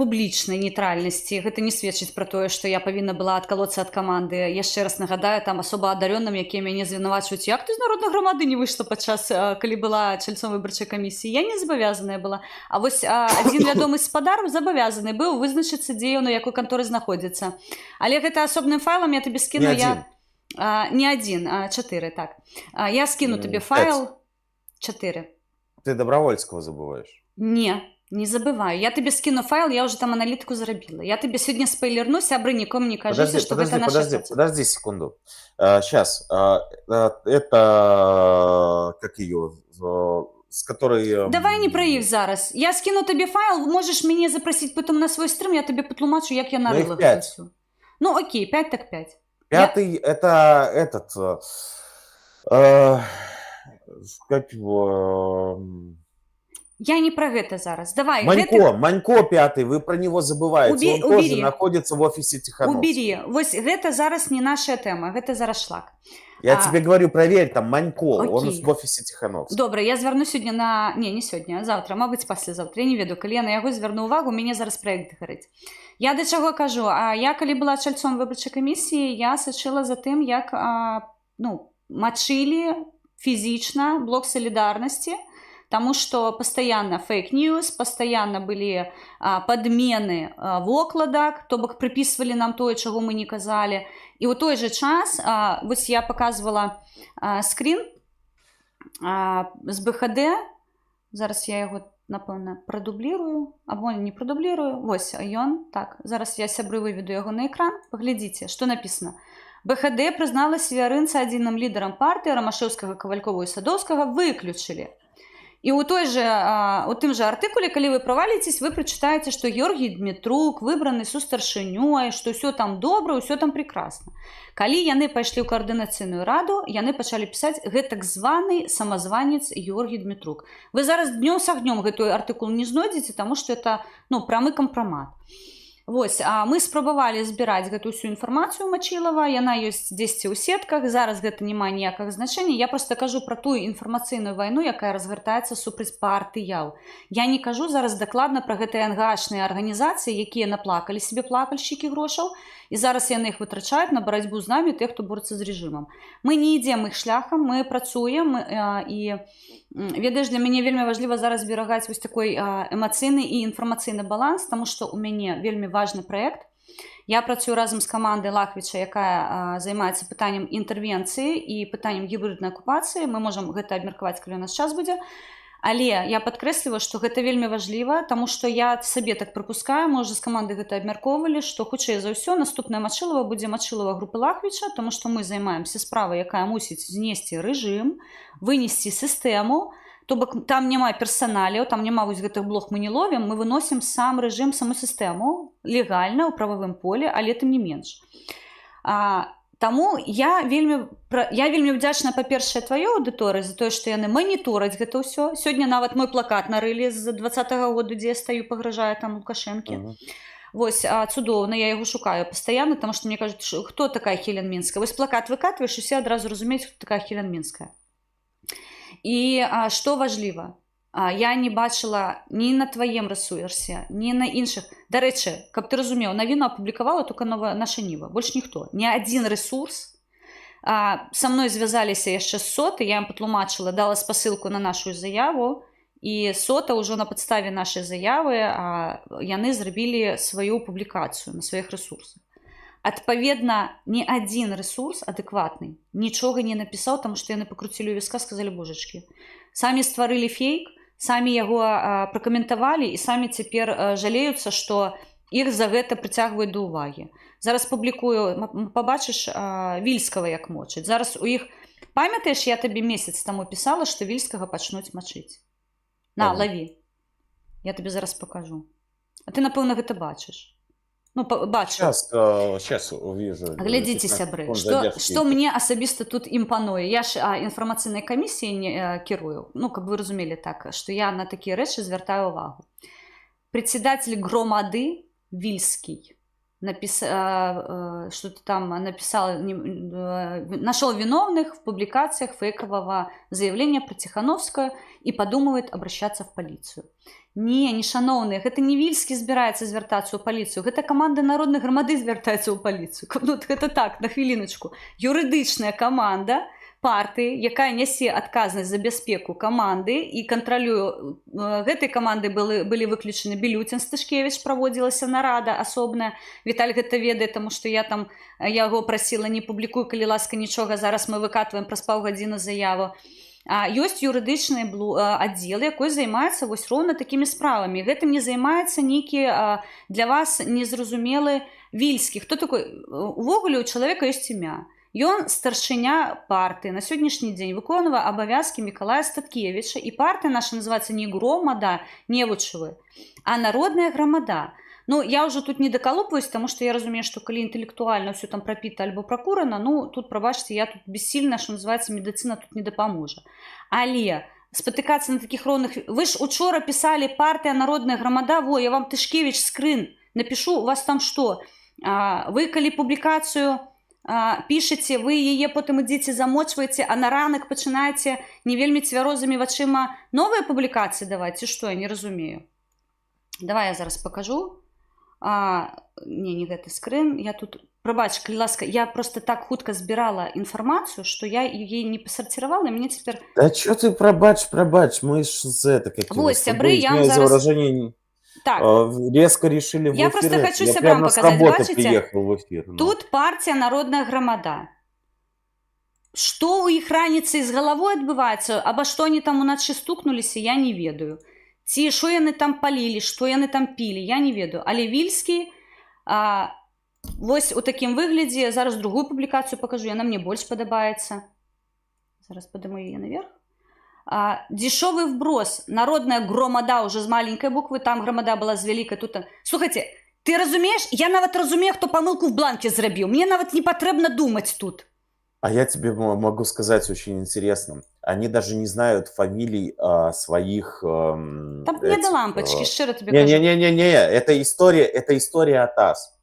публічнай нейтральнасці. Гэта не сведчыць пра тое, што я павінна была адкалоцца ад каманды. Яшчэ раз нагадаю, там асоба адарённым, якія мяне звінавачваюць, як ты з народнай грамады не выйшла падчас, калі была чальцом выбарчай камісіі. Я не забавязаная была. А вось адзін вядомы спадар забавязаны быў вызначыцца, дзе ён у якой канторы знаходзіцца. Але гэта асобным файлам я табе скіну. Не адзін, а 4, так. Я скіну табе файл 4. Ты Добровольского забываешь? Не забываю. Я тебе скину файл, я уже там аналитику зарабила. Я тебе сегодня спойлерну, сябры, никому не кажется, что это наша... Подожди секунду. Сейчас. Это... Как ее? С которой... Давай не про их зараз. Я скину тебе файл, можешь меня запросить потом на свой стрим, я тебе потлумачу, як я нарыла. 5. Ну окей, 5 так 5. 5-й это этот... Как его... Я не про гэта зараз. Давай. Манько 5-й, вы про него забываете. Он тоже находится в офисе Тихановского. Убери. Вось гэта зараз не наша тема, гэта зараз шлак. Я тебе говорю, проверь, там Манько, он в офисе Тихановского. Добра, я звярну сёння на... Не сёння, а заўтра, мабыць, паслязаўтра. Я не ведаю, калі я на яго звярну увагу, у мяне зараз праект гарыць. Я да чаго кажу? Я, калі была чальцом выбарчай камісіі, я сачыла за тым, як мачылі фізічна блок салідарнасці, потому что постоянно фейк-ньюс, постоянно были подмены вокладок, то бок приписывали нам тое, чаго мы не казали. И у той же час, вось я показывала скрин з БХД, зараз я его, напэўна, продублирую, або не продублирую, вось ён, так, зараз я сябры выведу яго на экран, поглядзіце, что написано. БХД прызнала Свярынца адзіным лідарам партыі, Рамашэўскага, Кавалькова і Садоўскага выключылі. І у тым жа артыкуле, калі вы праваліцесь, вы прачытаеце, што Георгій Дмітрук выбраны сустаршынёй, што ўсё там добра, ўсё там прекрасна. Калі яны пайшлі ў коаардынацыйную раду, яны пачалі пісаць гэтак званы самазванец Георгій Дмітрук. Вы зараз днём с агнём гэты артыкул не знойдзеце, таму што это прамы кампрамат. Вось, мы спрабавалі збіраць гэту ўсю інфармацыю Мачылава, яна ёсць дзесьці ў сетках, зараз гэта не мае ніякага значэння, я проста кажу пра тую інфармацыйную вайну, якая разгартаецца супраць партыяў. Я не кажу зараз дакладна пра гэтыя НГАшныя арганізацыі, якія наплакалі себе плакальшчыкі грошаў, і зараз яны іх вытрачаюць на барацьбу з намі тых, хто борецца з рэжымам. Мы не ідзем іх шляхам, мы працуем, і ведаеш, для мяне вельмі важліва зараз зберагаць вось такой эмацыйны і інфармацыйны баланс, таму што ў мяне вельмі важны праект. Я працую разам з камандай Лахвіча, якая займаецца пытаннем інтэрвенцыі і пытаннем гібриднай акупацыі. Мы можам гэта абмеркаваць, калі у нас час будзе. Але я падкрэсліваю, што гэта вельмі важліва, таму што я сабе так прыпускаю, мы ўжо з камандай гэта абмяркоўвалі, што хутчэй за ўсё наступнае Мачылава будзе Мачылава групы Лахвіча, таму што мы займаемся справай, якая мусіць знесці рэжым, вынесці сістэму, то бок там няма персаналіяў, там няма вось гэтых блох мы не ловім, мы выносім сам рэжым, саму сістэму легальна ў прававым поле, але тым не менш. Таму я вельмі вдзячна, па-першае, тваёй аўдыторыі за тое, што яны манітораць гэта ўсё. Сёння нават мой плакат нарылі з 20-го году, дзе я стаю, пагражаю там Лукашэнкі. Вось, цудоўна, я яго шукаю пастаянна, таму што мне кажуць, хто такая Хелен Мінская. Вось плакат выкатваеш, усе адразу разумеюць, хто такая Хелен Мінская. І што важліва, я не бачыла ні на тваім рэсурсе, ні на іншых. Дарэчы, каб ты разумеў, навіну апублікавала толькі наша Ніва, больш ніхто. Ні адзін рэсурс. Са мной звязаліся яшчэ з Соты, я ім патлумачыла, дала спасылку на нашу заяву, і Сота ўжо на падставе нашай заявы яны зрабілі сваю публікацыю на сваіх рэсурсах. Адпаведна, ні адзін рэсурс адэкватны нічога не напісаў, таму што яны пакруцілі ў віска, сказалі, божачкі. Самі стварылі фейк, самі яго пракаментавалі і самі цяпер жалеюцца, што іх за гэта прыцягваюць да ўвагі. Зараз публікую, пабачыш Вільскага як мочыць. Зараз у іх, памятаеш, я табе месяц таму пісала, што Вільскага пачнуць мачыць. На, лаві. Я табе зараз пакажу. А ты, напэўна, гэта бачыш. Бачу. Сейчас увижу. Глядзіце, сябры, што мне асабіста тут імпануе. Я ж інфармацыйнай камісіі не кірую. Каб вы разумелі так, што я на такія рэчы звяртаю ўвагу. Председатель громады Вільскі что-то там написал, нашел виновных в публикациях фейкового заявления про Тихановскую и подумывает обращаться в полицию. Не шановные, гэта не Вільскі збіраецца звяртацца ў паліцыю, гэта каманда народнай грамады звяртаецца ў паліцыю. Ну, гэта так, на хвіліначку. Юрыдычная каманда партыі, якая нясе адказнасць за бяспеку каманды і кантралюе. Гэтай каманды былі выключаны Білютін, Сташкевіч, праводзілася нарада асобная. Віталь гэта ведае, таму што я там яго прасіла, не публікуй, калі ласка, нічога, зараз мы выкатваем праз паўгадзіны заяву. Ёсць юрыдычны аддзел, якой займаецца вось роўна такімі справамі. Гэтым не займаецца нейкі для вас незразумелы Вільскі. Хто такой? Увогуле у чалавека ёсць імя. Ён старшыня партыі. На сённяшні дзень выконвае абавязкі Мікалая Статкевіча. І партыя наша называецца не громада, невучавы, а народная грамада. Ну, я ўжо тут не дакалупваюсь, таму што я разумею, што калі інтэлектуальна ўсё там прапіта альбо пракурана, ну, тут, прабачце, я тут бессільна, што называецца, медыцына тут не дапаможа. Але спатыкацца на такіх роўных... Вы ж учора пісалі партыя народная грамада, во, я вам Тышкевіч скрын напишу, у вас там што? Вы, калі публікацыю пішаце, вы яе потым ідзеце замочваеце, а на ранак пачынаеце не вельмі цвярозымі вачыма новыя публікацыі даваць, ці што, я не разумею. Давай я зараз пакажу. Не гэты скрин, я тут, прабач, калі ласка, я просто так хутка збірала інфармацыю, што я яе не пасарціравала, і мне цяпер... Да чё ты, прабач, мы ж это какие-то... Вось, сябры, я вам зараз... Выражение... Так. Резко решили в эфире. Я просто хочу сябрам показать, бачыце? Приехал в эфир, ну. Тут партия «Народная громада». Что у іх раніцай з галавой адбываецца, аба што они там уначы стукнуліся, я не ведаю. Ці што яны там палілі, што яны там пілі, я не ведаю. Але Вільскі, вось у такім выглядзе, зараз другую публікацыю пакажу, яна мне больш падабаецца. Зараз падыму яе наверх. Дешевый вброс, народная громада уже з маленькой буквы, там громада была з вялікай, тут... Слухайте, ты разумееш? Я нават разумею, хто памылку в бланке зрабіў. Мне нават не патрэбна думаць тут. А я тебе могу сказать очень интересно. Они даже не знают фамилий своих... Там не до лампочки, щиро тебе кажу. Не-не-не, это история от АС.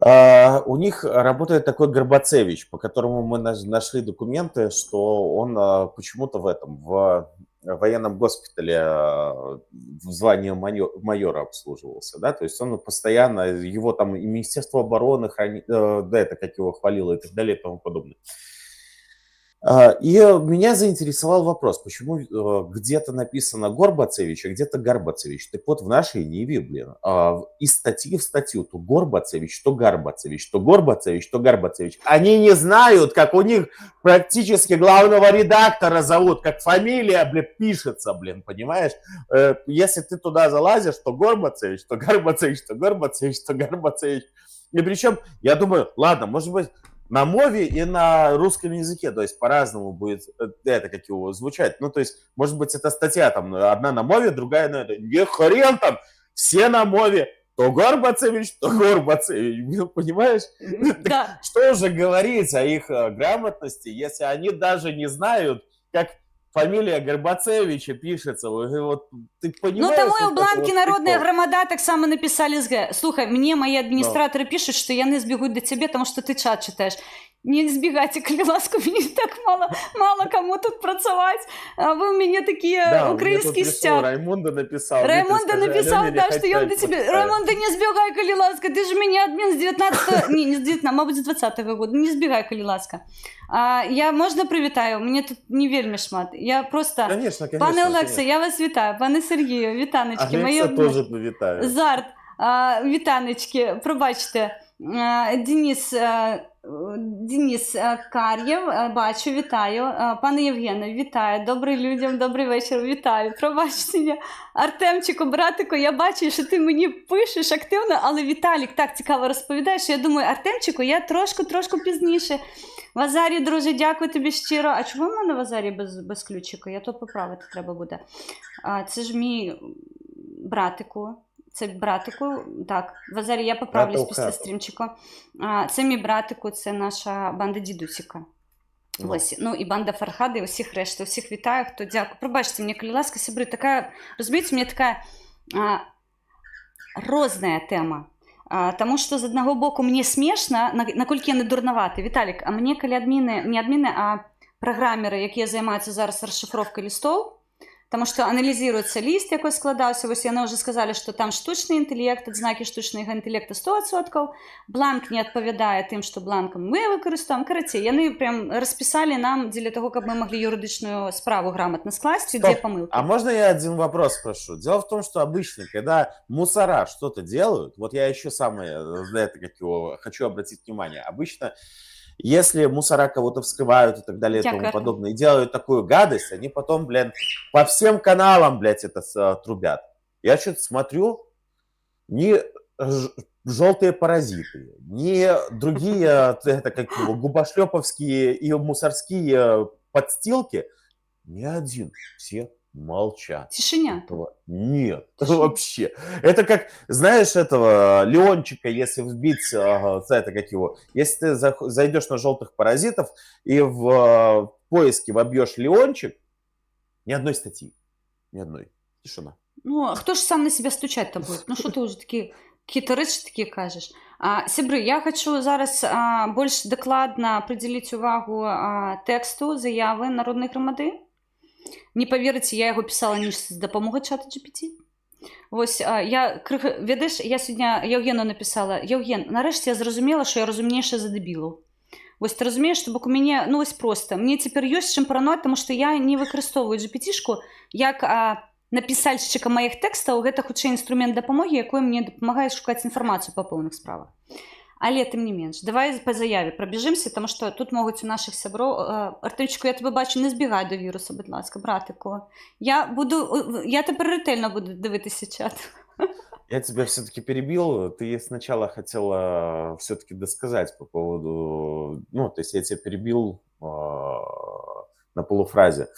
У них работает такой Горбацевич, по которому мы нашли документы, что он почему-то в военном госпитале в звании майора обслуживался, да, то есть он постоянно, его там и Министерство обороны, да, это как его хвалило и так далее и тому подобное. И меня заинтересовал вопрос, почему где-то написано Горбацевич, а где-то Гарбацевич. Так вот, в нашей Ниве, из статьи в статью то Горбацевич, то Гарбацевич, то Горбацевич, то Гарбацевич. Они не знают, как у них практически главного редактора зовут, как фамилия, пишется, понимаешь? Если ты туда залазишь, то Горбацевич, то Гарбацевич, то Горбацевич, то Гарбацевич. И причем, я думаю, ладно, может быть, на мове и на русском языке, то есть по-разному будет это как его звучать. Ну, то есть, может быть, эта статья там одна на мове, другая на это. Не хрен там, все на мове. То Горбацевич, то Горбацевич. Понимаешь? Да. Что же говорить о их грамотности, если они даже не знают, как фамилия Горбацевича пишется. Вот, ты понимаешь? Ну, тому і у бланкі «Народная громада» так само написали з Г. Слухай, мне мои администраторы пишут, что яны збегут до тебе, потому что ты чат читаешь. Не збегайте, коли ласка, мені так мало кому тут працаваць. А вы у меня такие украинские стяг. Раймонда написал. Раймонда написал, да, что я до тебе... Раймонда, не сбегай, коли ласка, ты же меня админ с 19-го... Не с 19-го, мабуть, с 20-го года. Не сбегай, коли ласка. Я, можна привітаю? Мені тут не вельми шмат. Я просто... Конечно, Пане Олексе, я вас вітаю. Пане Сергію, вітанечки. Олекса теж повітаю. Зарт, вітанечки, пробачте. Денис Кар'єв, бачу, вітаю. Пане Євгене, вітаю. Добрий людям, добрий вечір, вітаю. Пробачте мене. Артемчику, братику, я бачу, що ти мені пишеш активно, але Віталік так цікаво розповідає, що я думаю, Артемчику, я трошку пізніше. Вазарі, друже, дякую тобі щиро. А чому в мене Вазарі без ключика? Я то поправити треба буде. Це ж мій братику. Це братику, так, Вазарі, я поправлюсь після стрімчику. Це мій братику, це наша банда Дідусіка. Ось, ну і банда Фархади, і усіх решти, усіх вітаю, хто дякую. Пробачте мені, коли ласка, сябри, така, розумієте, у мене така розная тема. Таму што з аднаго боку мне смешна, наколькі яны дурнаваты. Віталік, а мне калі адміны, не адміны, а праграмеры, якія займаюцца зараз расшыфровкай лістоў, таму што аналізіруецца ліст, якой складаўся, вось яны ўжо сказалі, што там штучны інтэлект, адзнакі штучнага інтэлекта 100%, бланк не адпавядае тым, што бланкам мы выкарыстовуем. Карацей, яны прям распісалі нам дзеля таго, каб мы маглі юрыдычную справу грамотно скласці, дзе памылкі. А можно я один вопрос спрошу? Дело в том, что обычно, когда мусора что-то делают, вот я еще самое, на это как его, хочу обратить внимание, обычно если мусора кого-то вскрывают и так далее и тому подобное, и делают такую гадость, они потом, блядь, по всем каналам, блядь, это трубят. Я что-то смотрю, ни желтые паразиты, ни другие, это как его, губошлеповские и мусорские подстилки, ни один, все молчат. Тишиня. Этого нет, вообще. Это как, знаешь, этого Леончика, если вбить, это как его, если ты зайдешь на желтых паразитов и в поиске вобьешь Леончик, ни одной статьи, ни одной. Тишина. Ну, а хто ж сам на себя стучать-то будет? Ну, что ты уже какие-то рэчы такие кажешь? Сябры, я хочу зараз больш дакладна прыдзеліць увагу тэксту заявы народнай грамады. Не поверыце, я яго пісала не з дапамогай чата GPT. Вось, я ведаеш, я сёння Яўгену напісала: Яўген, нарэшце я зразумела, што я разумнейшая за дэбілаў. Вось ты разумееш, што бок у мяне, ну вось проста, мне цяпер ёсць чым паранойць, таму што я не выкарыстоўваю GPT-шку як напісальшчыка маіх тэкстаў, гэта хутчэй інструмент дапамогі, якой мне дапамагае шукаць інфармацыю па пэўных справах. Але тым не менш, давай па заяве прабежымся, таму што тут могуць у нашых сяброў. Артемчику, я тебе бачу, не збігай до віруса, будь ласка, братику. Я тепер ретельно буду дивитися чат. Я тебя все-таки перебил. Ты сначала хотела все-таки досказать по поводу... Ну, то есть я тебя перебил на полуфразе.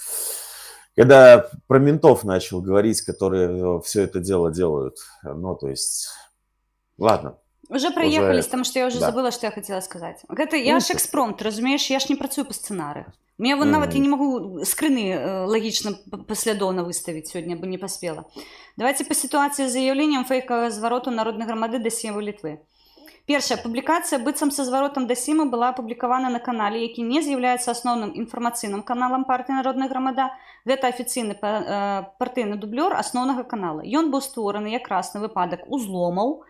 Когда про ментов начал говорить, которые все это дело делают. Ну, то есть... Ладно. Уже проехались, потому что я уже забыла, что я хотела сказать. Гэта я ж экспромт, разумеешь, я ж не працую по сценарию. Мне вон нават я не могу скрыны логично паслядоўна выставить сегодня, бы не поспела. Давайте по ситуации с заявлением фейкового звароту народной громады до Сейму Литвы. Першая публикация быццам со зваротом до Сейма была опубликована на канале, які не з'яўляецца асноўным інфармацыйным каналам партии Народная громада. Гэта афіцыйны партыйны дублёр асноўнага канала. Ён быў створаны якраз на выпадак узломаў.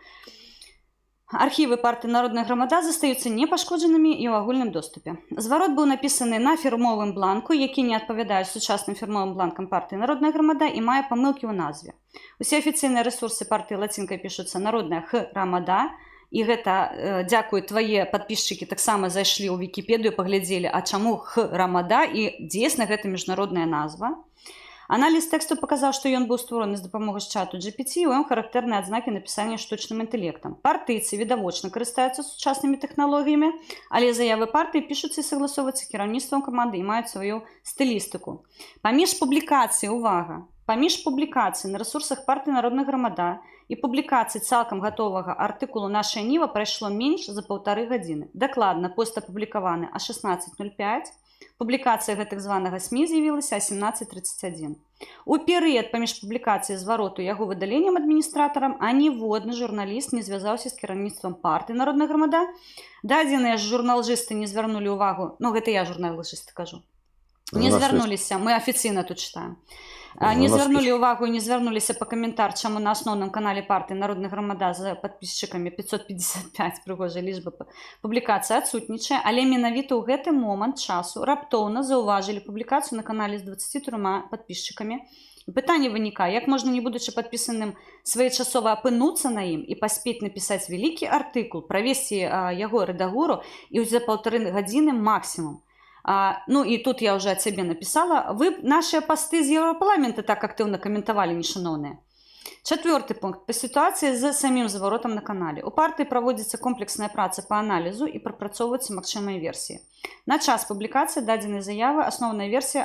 Архівы партыі Народная громада застаюцца непашкоджанымі і ў агульным доступе. Зварот быў напісаны на фірмовым бланку, які не адпавядае сучасным фірмовым бланкам партыі Народная громада і мае памылкі ў назве. Усе афіцыйныя рэсурсы партыі лацінкай пішуцца Народная громада, і гэта, дзякуй, твае падпісчыкі таксама зайшлі ў Вікіпедыю, паглядзелі, а чаму громада і дзейсна гэта міжнародная назва. Аналіз тэксту паказаў, што ён быў створаны з дапамогай чату GPT, і ў ім характэрныя адзнакі напісання штучным інтэлектам. Партыйцы відавочна карыстаюцца сучаснымі тэхналогіямі, але заявы партыі пішуцца і сагласоўваюцца кіраўніцтвам каманды і маюць сваю стылістыку. Паміж публікацый, увага, паміж публікацый на рэсурсах партыі Народная громада і публікацый цалкам гатовага артыкулу «Наша Ніва» прайшло менш за 1,5 гадзіны. Дакладна, пост апублікаваны а 16:05. Публікацыя гэтых званага СМІ з'явілася а 17:31. У перыяд паміж публікацыяй звароту і яго выдаленнем адміністратарам аніводны журналіст не звязаўся з кіраўніцтвам партыі Народная громада. Дадзеныя ж журналжысты не звярнулі ўвагу, ну гэта я журналжысты кажу, не звярнуліся, мы афіцыйна тут чытаем. Не звярнулі ўвагу і не звярнуліся па каментар, чаму на асноўным канале партыі Народная громада за падпісчыкамі 555, прыгожая лічба, публікацыя адсутнічае, але менавіта ў гэты момант часу раптоўна заўважылі публікацыю на канале з 23 падпісчыкамі. Пытанне вынікае, як можна, не будучы падпісаным, своечасова апынуцца на ім і паспець напісаць вялікі артыкул, правесці яго рэдагуру і за 1,5 гадзіны максімум. Ну і тут я уже от себе написала. Вы наши посты з Європарламента так активно коментували, нешановні. Четвертый пункт. По ситуации з самим заворотом на канале. У партии проводится комплексная праца по анализу и прапрацоўваюцца магчымыя версии. На час публикации дадзенай заявы основная версия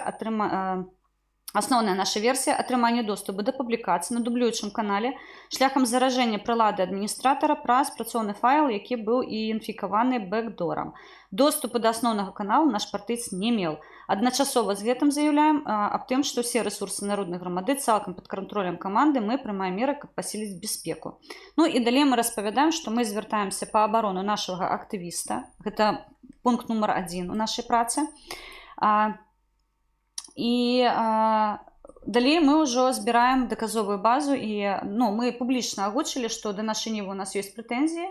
Асноўная наша версія атрымання доступу да публікацый на дублюючым канале шляхам заражэння прылады адміністратара праз працоўны файл, які быў інфікаваны бэкдорам. Доступу да асноўнага каналу наш партыец не меў. Адначасова з гэтым заяўляем аб тым, што ўсе рэсурсы народнай грамады цалкам пад кантролем каманды, мы прымаем меры, каб пасіліць бяспеку. Ну і далей мы распавядаем, што мы звяртаемся па абарону нашага актывіста. Гэта пункт нумар 1 у нашай працы. І далей мы ўжо збіраем даказовую базу і мы публічна агучылі, што да нашай нівы у нас ёсць прэтэнзіі,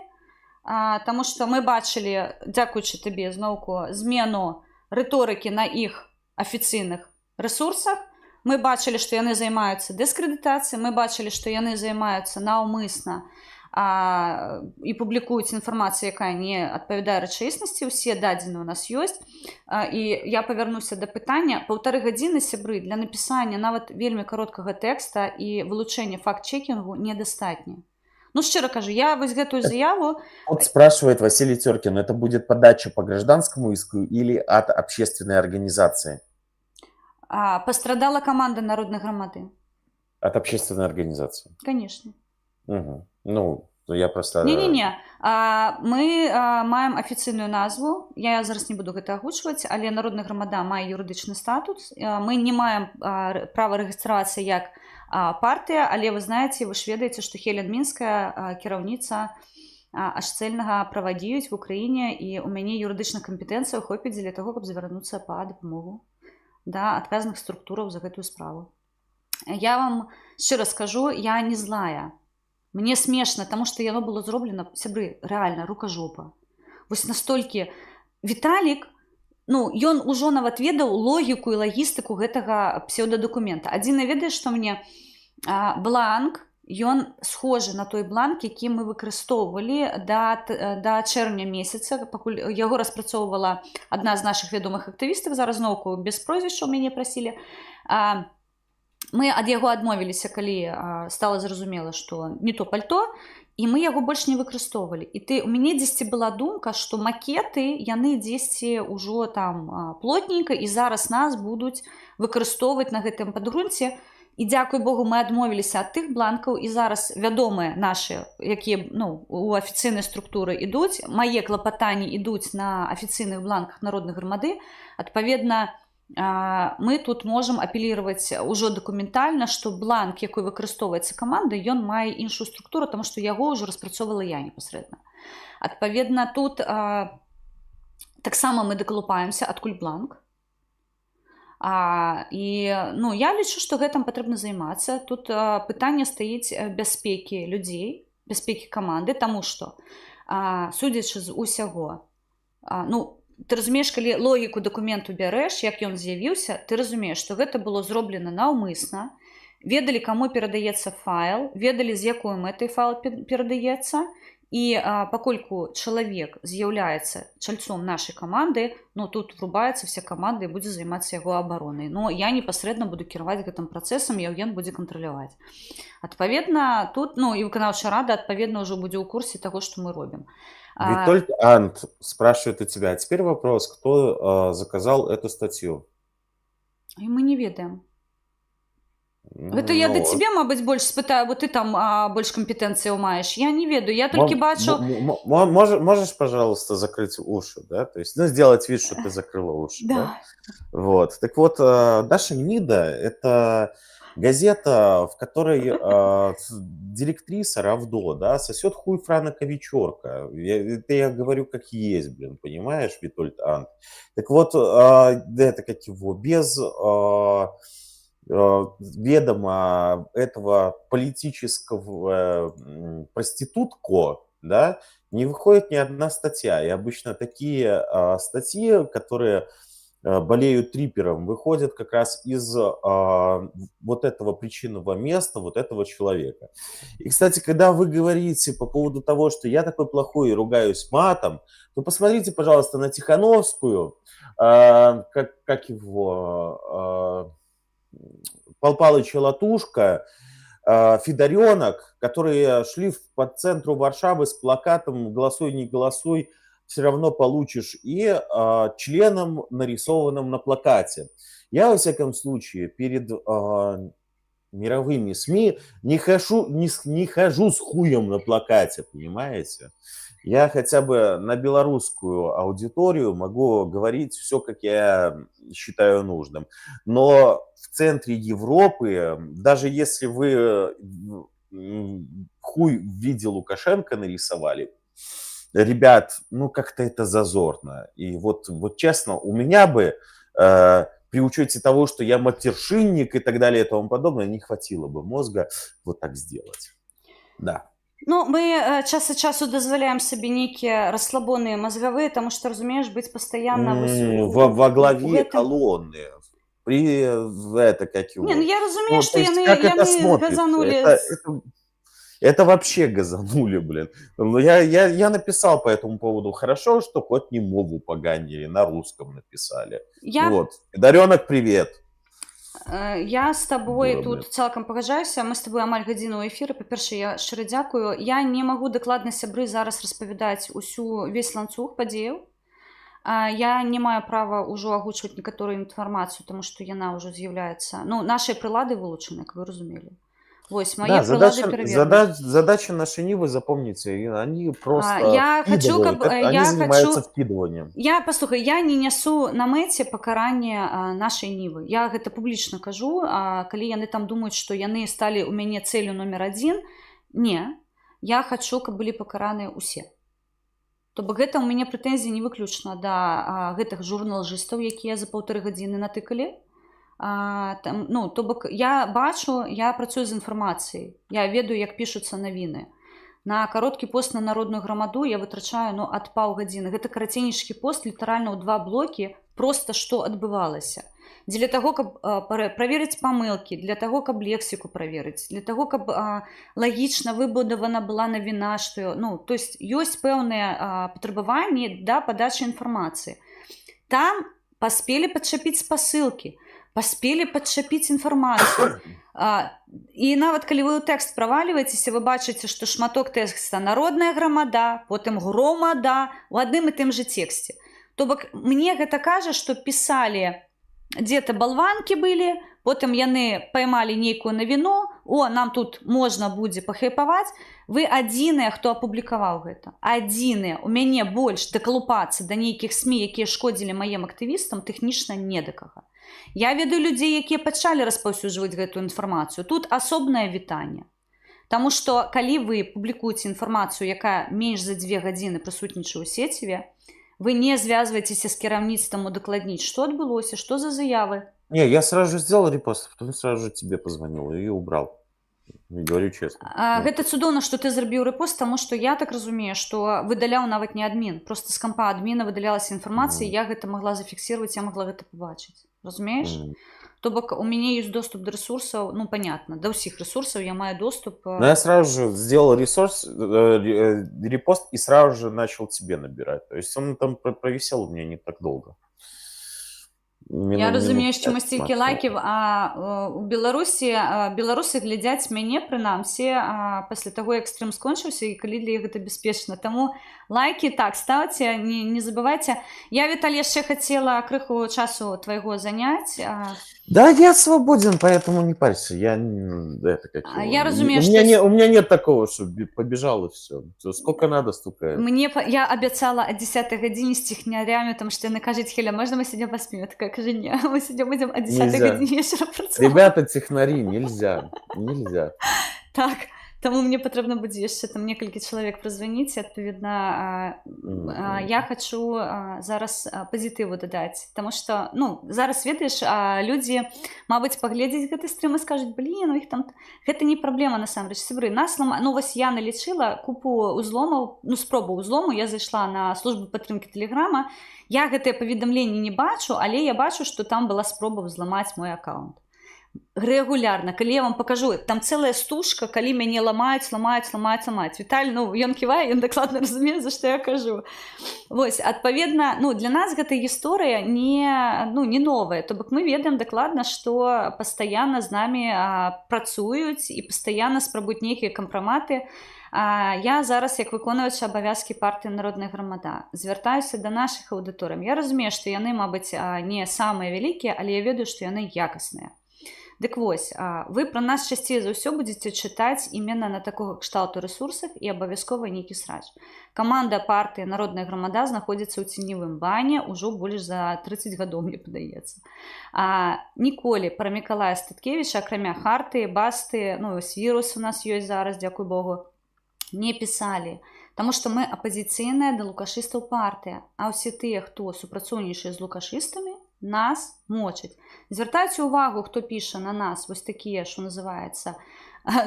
таму што мы бачылі, дзякуючы табе зноўку, змену рыторыкі на іх афіцыйных рэсурсах. Мы бачылі, што яны займаюцца дыскрэдытацыяй, мы бачылі, што яны займаюцца наўмысна і публікуюць інфармацыю, якая не адпавядае рэчаіснасці. Усе дадзеныя у нас ёсць. І я павярнуся да пытання. 1,5 гадзіны, сябры, для напісання нават вельмі кароткага тэкста і вылучэння факт-чекінгу недастатня. Шчыра кажу, я вось гэтую заяву... Вот спрашивает Василий Теркин, это будет подача по гражданскому иску или от общественной организации? Пострадала команда народной громады. От общественной организации? Конечно. Угу. Я просто... Не-не-не. Мы маем афіцыйную назву. Я зараз не буду гэта агучваць, але народная грамада мае юрыдычны статус. Мы не маем права рэгістравацца як партыя, але вы знаеце, вы ж ведаеце, што Хелен Мінская кіраўніца аж цэльнага правадзіюць в Украіне, і у мяне юрыдычных кампетэнцыяў хопіць для таго, каб звярнуцца па дапамогу да адказных структураў за гэтую справу. Я вам шчыра скажу, я не злая. Мне смешна, таму што яно было зроблена, сябры, рэальна, рукажопа. Вось настолькі Віталік, ён ужо нават ведаў логіку і лагістыку гэтага псеўдадакумента. Адзінае, ведаеш, што мне бланк, ён схожы на той бланк, які мы выкарыстоўвалі да чэрвеня месяца, пакуль яго распрацоўвала адна з нашых вядомых актывістак, зараз зноўку без прозвішча ў мяне прасілі. Мы ад яго адмовіліся, калі стала зразумела, што не то пальто, і мы яго больш не выкарыстоўвалі. І у мяне дзесьці была думка, што макеты, яны дзесьці ўжо там плотненька, і зараз нас будуць выкарыстоўваць на гэтым падґрунце. І, дзякуй Богу, мы адмовіліся ад тых бланкаў, і зараз вядомыя нашы, якія у афіцыйнай структуры ідуць, мае клапатанні ідуць на афіцыйных бланках народнай грамады. Адпаведна, мы тут можам апелировать ўжо дакументальна, што бланк, якой выкарыстоўваецца каманда, ён мае іншую структуру, таму што яго ўжо распрацоўвала я непасрэдна. Адпаведна, тут таксама мы дакалупаемся, адкуль бланк. І я лічу, што гэтым патрэбна займацца. Тут пытанне стаіць бяспекі людзей, бяспекі каманды, таму што, судзячы з усяго, ты разумееш, калі логіку дакументу бярэш, як ён з'явіўся, ты разумееш, што гэта было зроблена наўмысна, ведалі, каму перадаецца файл, ведалі, з якой мэтай файл перадаецца, і пакольку чалавек з'яўляецца чальцом нашай каманды, тут врубаецца вся каманда і будзе займацца яго абаронай. Я непасрэдна буду кіраваць гэтым працэсам, ён будзе кантраляваць. Адпаведна, тут, і выканаўчая рада, адпаведна, ўжо будзе ў курсе таго, што мы робім. Витольд Ант спрашивает у тебя. А теперь вопрос, кто заказал эту статью? И мы не ведаем. Это я до тебя, мабуть, больше спытаю, бо ты там больше компетенции маешь. Я не ведаю, я только бачу... Можешь, пожалуйста, закрыть уши, да? То есть, сделать вид, что ты закрыла уши, да? Вот. Так вот, Даша Гнида – это... газета, в которой директриса Равдо, да, сосет хуй Франака Вечерка. Это я говорю как есть, понимаешь, Витольд Ант. Так вот, это как его, без ведома этого политического проститутко, да, не выходит ни одна статья. И обычно такие статьи, которые... болеют трипером, выходят как раз из вот этого причинного места, вот этого человека. И, кстати, когда вы говорите по поводу того, что я такой плохой и ругаюсь матом, то посмотрите, пожалуйста, на Тихановскую, как его, Пал Палыч и Латушка, Федоренок, которые шли по центру Варшавы с плакатом «Голосуй, не голосуй», все равно получишь и членом, нарисованным на плакате. Я, во всяком случае, перед мировыми СМИ не хожу с хуем на плакате, понимаете? Я хотя бы на белорусскую аудиторию могу говорить все, как я считаю нужным. Но в центре Европы, даже если вы хуй в виде Лукашенко нарисовали, ребят, ну как-то это зазорно. И вот честно, у меня бы при учете того, что я матершинник и так далее и тому подобное, не хватило бы мозга вот так сделать. Да. Ну, мы час ад часу дазваляем сабе нейкія расслабоныя мазгавыя, таму што, разумееш, быць пастаянна Во главе колонны. Это как его? Не, ну я разумею, што то есть, яны как это смотрится? газанули. Это вообще газанули, блин. Ну, я написал по этому поводу. Хорошо, что хоть не мову поганили, на русском написали. Вот. Дарёнок, привет. Я з табой Добре. тут цалкам пагаджаюся. Мы з табой амаль гадзіну ў эфіры. Па-першае, я шчыра дзякую. Я не магу дакладна, сябры, зараз распавядаць весь ланцуг падзеяў. Я не маю права ўжо агучваць некаторую інфармацыю, таму што яна ўжо з'яўляецца... Ну, нашыя прылады вылучаны, як вы разумелі. Вось, мае прылады перавернуты. Задача нашей Нивы, запомните, они просто Я хочу, каб... Они занимаются вкидыванием. Паслухай, я не нясу на мэце пакаранне нашай Нівы. Я гэта публічна кажу, калі яны там думаюць, што яны сталі ў мяне цэлю номер 1, не. Я хочу, каб былі пакараныя ўсе. То бок гэта ў мяне прэтэнзіі не выключна да гэтых журналістаў, якія за 1,5 гадзіны натыкалі. Ну, то бок я бачу, я працую з інфармацыяй. Я ведаю, як пішуцца навіны. На кароткі пост на народную грамаду я вытрачаю ад паўгадзіны. Гэта карацейнейшкі пост, літаральна ў 2 блокі, проста што адбывалася. Для таго, каб праверыць памылкі, для таго, каб лексіку праверыць, для таго, каб лагічна выбудавана была навіна, што... Ну, то есть ёсць пэўныя патрабаванні да падачы інфармацыі. Там паспелі падчапіць спасылкі, паспелі падчапіць інфармацыю. І нават калі вы ў тэкст праваліваецеся, вы бачыце, што шматок тэкста народная грамада, потым громада у адным і тым жа тэксце. То бок мне гэта кажа, што пісалі дзе-то балванкі былі, потым яны паймалі нейкую навіну, нам тут можна будзе пахайпаваць. Вы адзіныя, хто апублікаваў гэта. Адзіныя. У мяне больш дакалупацца да нейкіх СМІ, якія шкодзілі маім актывістам, тэхнічна не да кага. Я ведаю людзей, якія пачалі распаўсюджваць гэтую інфармацыю. Тут асобнае вітанне. Таму што калі вы публікуеце інфармацыю, якая менш за 2 гадзіны прысутнічае ў сеціве, вы не звязваецеся з кіраўніцтвам удакладніць, што адбылося, што за заявы. Не, я сразу же сделал репост, потом сразу же тебе позвонил и убрал. Говорю честно. Гэта цудоўна, што ты зрабіў рэпост, таму што я так разумею, што выдаляў нават не адмін. Просто з кампа адміна выдалялася інфармацыя, я гэта магла зафіксировать, я могла гэта побачыць. Разумееш? То бок у мяне ёсць доступ да ресурсаў, ну, понятно, да ўсіх ресурсаў я маю доступ. Но я сразу же сделал репост и сразу же начал тебе набирать. То есть он там провисел у меня не так долго. Я разумею, що ми стільки лайків, у беларусы глядяць мяне, прынамсі, пасля таго, як стрым скончыўся, і калі для іх гэта бяспечна. Таму лайки, так, ставце, не забывайце. Я, Віталь, яшчэ хацела крыху часу твайго заняць. Да, я свободен, поэтому не парься. Я разумею, у меня нет такого, что побежал и все. Сколько надо, столько. Я обяцала о 10 гадзіне з технярямі, тому що яны кажуць: Хеля, можна мы сидим поспим? Я такая: кажи, не, мы сидим, будем о 10 гадзіне вечера працаваць. Ребята, технари, нельзя. Так. Таму мне патрэбна будзе яшчэ там некалькі чалавек празваніць, адпаведна, я хачу зараз пазітыву дадаць, таму што, ну, зараз, ведаеш, людзі, мабыць, паглядзяць гэты стрым і скажуць: блин, у іх там... Гэта не праблема, насамрэч, сябры. Ну, вось я налічыла купу узломаў, ну, спробу узлому, я зайшла на службу падтрымкі Тэлеграма, я гэтыя паведамленні не бачу, але я бачу, што там была спроба взламаць мой аккаунт. рэгулярна, калі я вам покажу, там цэлая стужка, калі мяне ламаюць. Віталь, ну, ён ківае, ён дакладна разумее, за што я кажу. Вось, адпаведна, ну, для нас гэта гісторыя не новая, то бок мы ведаем дакладна, што пастаянна з намі працуюць і пастаянна спрабуюць нейкія кампраматы. Я зараз, як выконваючы абавязкі партыі «Народная грамада», звяртаюся да нашых аўдыторый. Я разумею, што яны, мабыць, не самыя вялікія, але я ведаю, што яны якасныя. Дык вось, вы пра нас часцей за ўсё будзеце чытаць именно на такога кшталту рэсурсах і абавязкова нейкі срач. Каманда партыі «Народная грамада» знаходзіцца ў ценевым бане ўжо больш за 30 гадоў, мне падаецца. Ніколі пра Мікалая Статкевіча, акрамя Харты, Басты, ну, вірус у нас ёсць зараз, дзякуй Богу, не пісалі, таму што мы апазіцыйная да лукашыстаў партыя, а ўсе тыя, хто супрацоўнічае з лукашыстамі, нас мочаць. Звяртайце ўвагу, хто піша на нас вось такія, што называецца,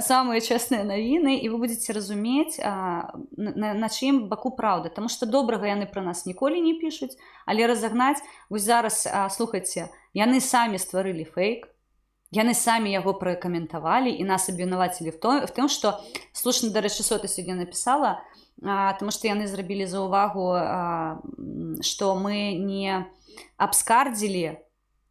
самыя чэсныя навіны, і вы будзеце разумець, на чым баку праўда, таму што добрага яны пра нас ніколі не пішуць, але разагнаць, вось зараз, слухайце, яны самі стварылі фейк, яны самі яго пракаментавалі і нас абвінавацілі в тым, што, слушна, дарэчы, Сота сёння напісала, таму што яны зрабілі заўвагу, што мы не абскардзілі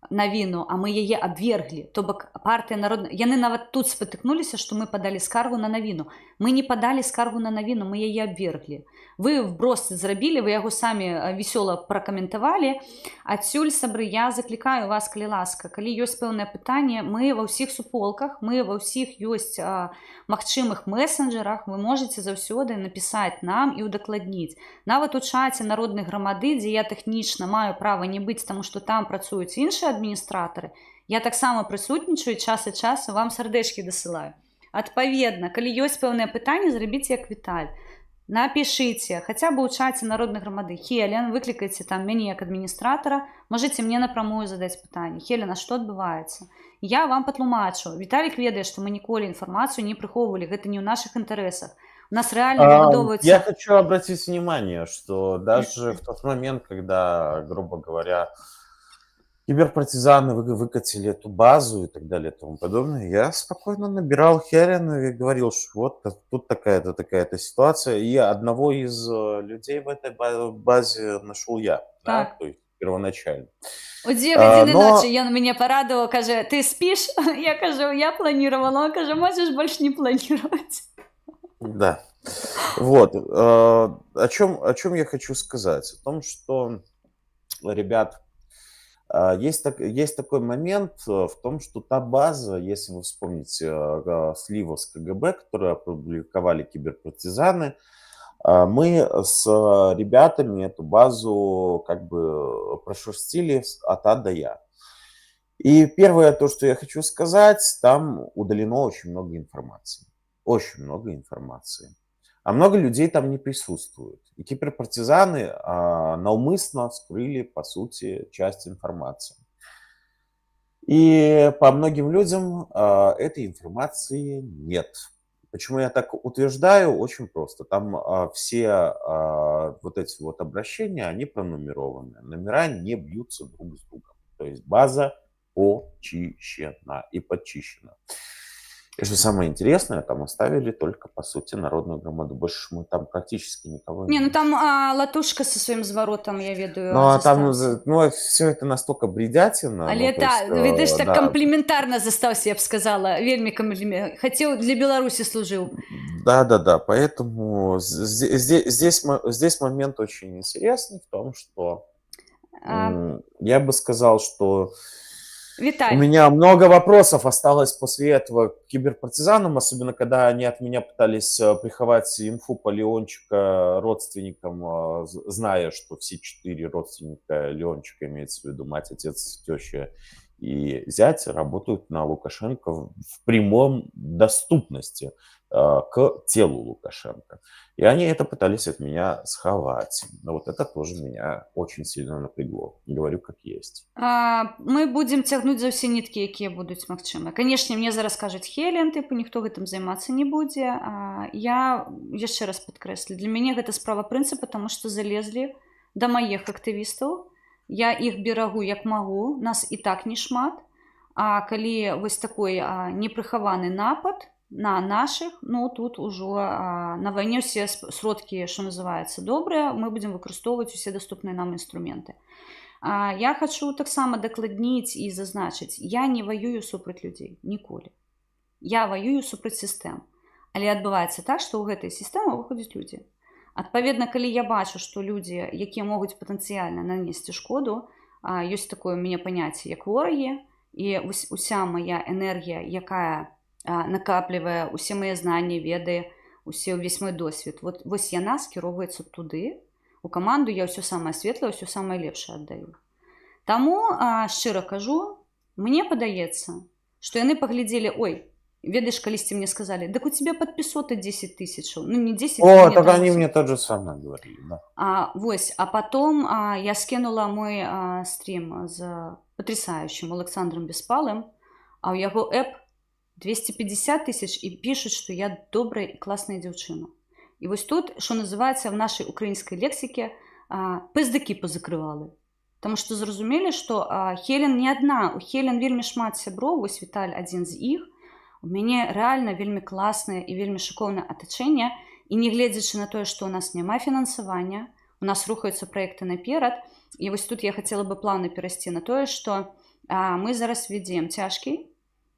навіну, а мы яе абверглі. То бок партыя народная... Яны нават тут спатыкнуліся, што мы падалі скаргу на навіну. Мы не падалі скаргу на навіну, мы яе абверглі. Вы вброс зрабілі, вы яго самі весёла пракаментавалі. Адсюль, сабры, я заклікаю вас, калі ласка, калі ёсць пэўнае пытанне, мы ва ўсіх суполках, мы ва ўсіх ёсць магчымых месенджерах, вы можете заўсёды напісаць нам і ўдакладніць. Нават у чаце «Народнай грамады», дзе я тэхнічна маю права не быць, таму што там працуюць іншыя адміністратары, я таксама прысутнічаю, час ад часу вам сардэчкі дасылаю. Адпаведна, калі ёсць пэўнае пытанне, зрабіце як Віталь. Напишите, хотя бы у чате «Народной громады». Хелен, выкликайте там меня как администратора, можете мне напрямую задать питание. Хелен, а что отбывается? Я вам патлумачу. Виталик ведает, что мы ніколі информацию не приховывали, это не в наших интересах. У нас реально выбудовываются... Я хочу обратить внимание, что даже в тот момент, когда, грубо говоря, киберпартизаны выкатили эту базу и так далее и тому подобное, я спокойно набирал Хелен и говорил, что вот тут такая-то ситуация, и одного из людей в этой базе нашел я, да, то есть первоначально. У 2 годины ночи ён меня порадовал, каже, ты спишь? Я кажу, я планировала, он каже, можешь больше не планировать. Да, вот, о чем я хочу сказать, о том, что, ребят, есть такой момент в том, что та база, если вы вспомните сливы с КГБ, которые опубликовали киберпартизаны, мы с ребятами эту базу как бы прошерстили от А до Я. И первое, то, что я хочу сказать, там удалено очень много информации. Очень много информации. А много людей там не присутствует. И киберпартизаны навмысно скрыли, по сути, часть информации. И по многим людям этой информации нет. Почему я так утверждаю? Очень просто. Там все вот эти вот обращения, они пронумерованы. Номера не бьются друг с другом. То есть база очищена и подчищена. И что самое интересное, там оставили только, по сути, Народную громаду. Больше мы там практически никого не... Не, ну там Латушка со своим зворотом, я ведаю. Ну, а там, все это настолько бредятина. Але видишь, так комплиментарно застался, я бы сказала. Вельми комплимент. Хотел, для Беларуси служил. Да. Поэтому здесь момент очень интересный в том, что я бы сказал, что Виталь. У меня много вопросов осталось после этого к киберпартизанам, особенно когда они от меня пытались приховать инфу по Леончика родственникам, зная, что все 4 родственника Леончика, имеется в виду мать, отец, теща и зять, работают на Лукашенко в прямом доступности к телу Лукашенко. И они это пытались от меня сховать. Но вот это тоже меня очень сильно напрягло. Говорю, как есть. Мы будем цягнуць за ўсе ніткі, якія будуць магчымыя. Канешне, мне зараз кажуць Хелен, тыпу, ніхто гэтым займацца не будзе. Я яшчэ раз падкрэслю. Для мяне гэта справа прынцыпа, таму што залезлі да маіх актывістаў. Я іх берагу як магу. Нас і так не шмат. А калі вось такой непрыхаваны напад на наших, ну тут ужо на вайне ўсе сродкі, што называецца, добрыя, мы будзем выкарыстоўваць усе даступныя нам інструменты. Я хачу таксама дакладніць і зазначыць, я не ваюю супраць людзей ніколі. Я ваюю супраць сістэм. Але адбываецца так, што ў гэтай сістэмы выходзяць людзі. Адпаведна, калі я бачу, што людзі, якія могуць патэнцыяльна нанесці шкоду, ёсць такое ў мяне паняцце, як ворагі, і уся моя энергія, якая накаплівае усе мае знанні, веды, увесь мой досвед, вось яна скіроўваецца туды, у каманду я ўсё самае светлае, ўсё самае лепшае аддаю. Таму, шчыра кажу, мне падаецца, што яны паглядзелі, ой, ведаеш, калісьці мне сказалі, дык у тебе подпісоты 10 тысячаў, ну не 10, О, так они мне тот же самое говорили, да. Вось, а потом я скинула мой стрим з потрясающим Александром Беспалым, а у яго эп 250 тысяч і пишут, што я добрая і класная дзяўчына. І вось тут, што называецца в нашай украінскай лексіке, пыздыкі позакрывалы. Таму што зразумелі, што Хелен не адна, у Хелен вельмі шмат сяброў, вось Віталь адзін з іх, у мяне рэальна вельмі класнае і вельмі шыкоўнае атачэнне, і не гледзячы на тое, што у нас няма фінансавання, у нас рухаюцца праекты наперад, і вось тут я хацела бы плавна перайсці на тое, што мы зараз вядзем цяжкі,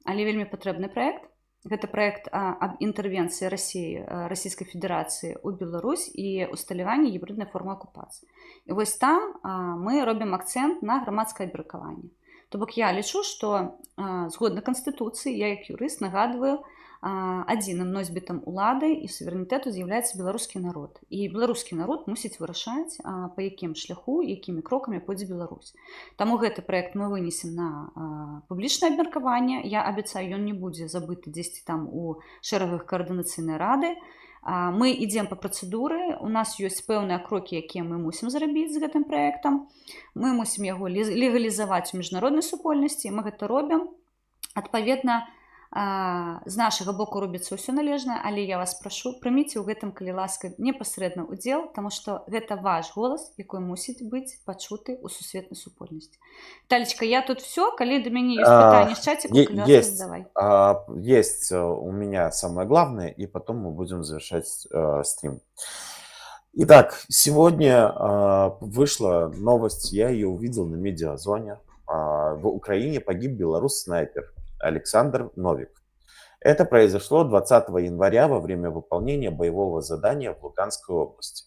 але вельмі патрэбны праект. Гэта праект аб інтэрвенцыі Расійскай Федэрацыі ў Беларусь і усталяванні гібриднай формы акупацыі. І вось там мы робім акцэнт на грамадскае абмеркаванне. То бок я лічу, што згодна Канстытуцыі, я як юрыст нагадваю, адзіным носьбітам улады і суверэнітэту з'яўляецца беларускі народ. І беларускі народ мусіць вырашаць, па якім шляху, якімі крокамі пойдзе Беларусь. Таму гэты праект мы вынесем на публічнае абмеркаванне. Я абяцаю, ён не будзе забыты дзесьці там у шэрагах каардынацыйнай рады. Мы ідзем па працэдуры, у нас ёсць пэўныя крокі, якія мы мусім зрабіць з гэтым праектам. Мы мусім яго легалізаваць у міжнароднай супольнасці, мы гэта робім. Адпаведна, з нашага боку робіцца ўсё належна, але я вас прашу, прыміце ў гэтым, калі ласка, непасрэдна ўдзел, таму што гэта ваш голас, якой мусіць быць пачуты ў сусветнай супольнасці. Талечка, я тут все, калі да мяне ёсць пытанне з чаціку, калі ласка, задавай. Есть у меня самое главное, и потом мы будем завершать стрим. Итак, сегодня вышла новость, я ее увидел на медиазоне. В Украине погиб белорус-снайпер Александр Новик. Это произошло 20 января во время выполнения боевого задания в Луганской области.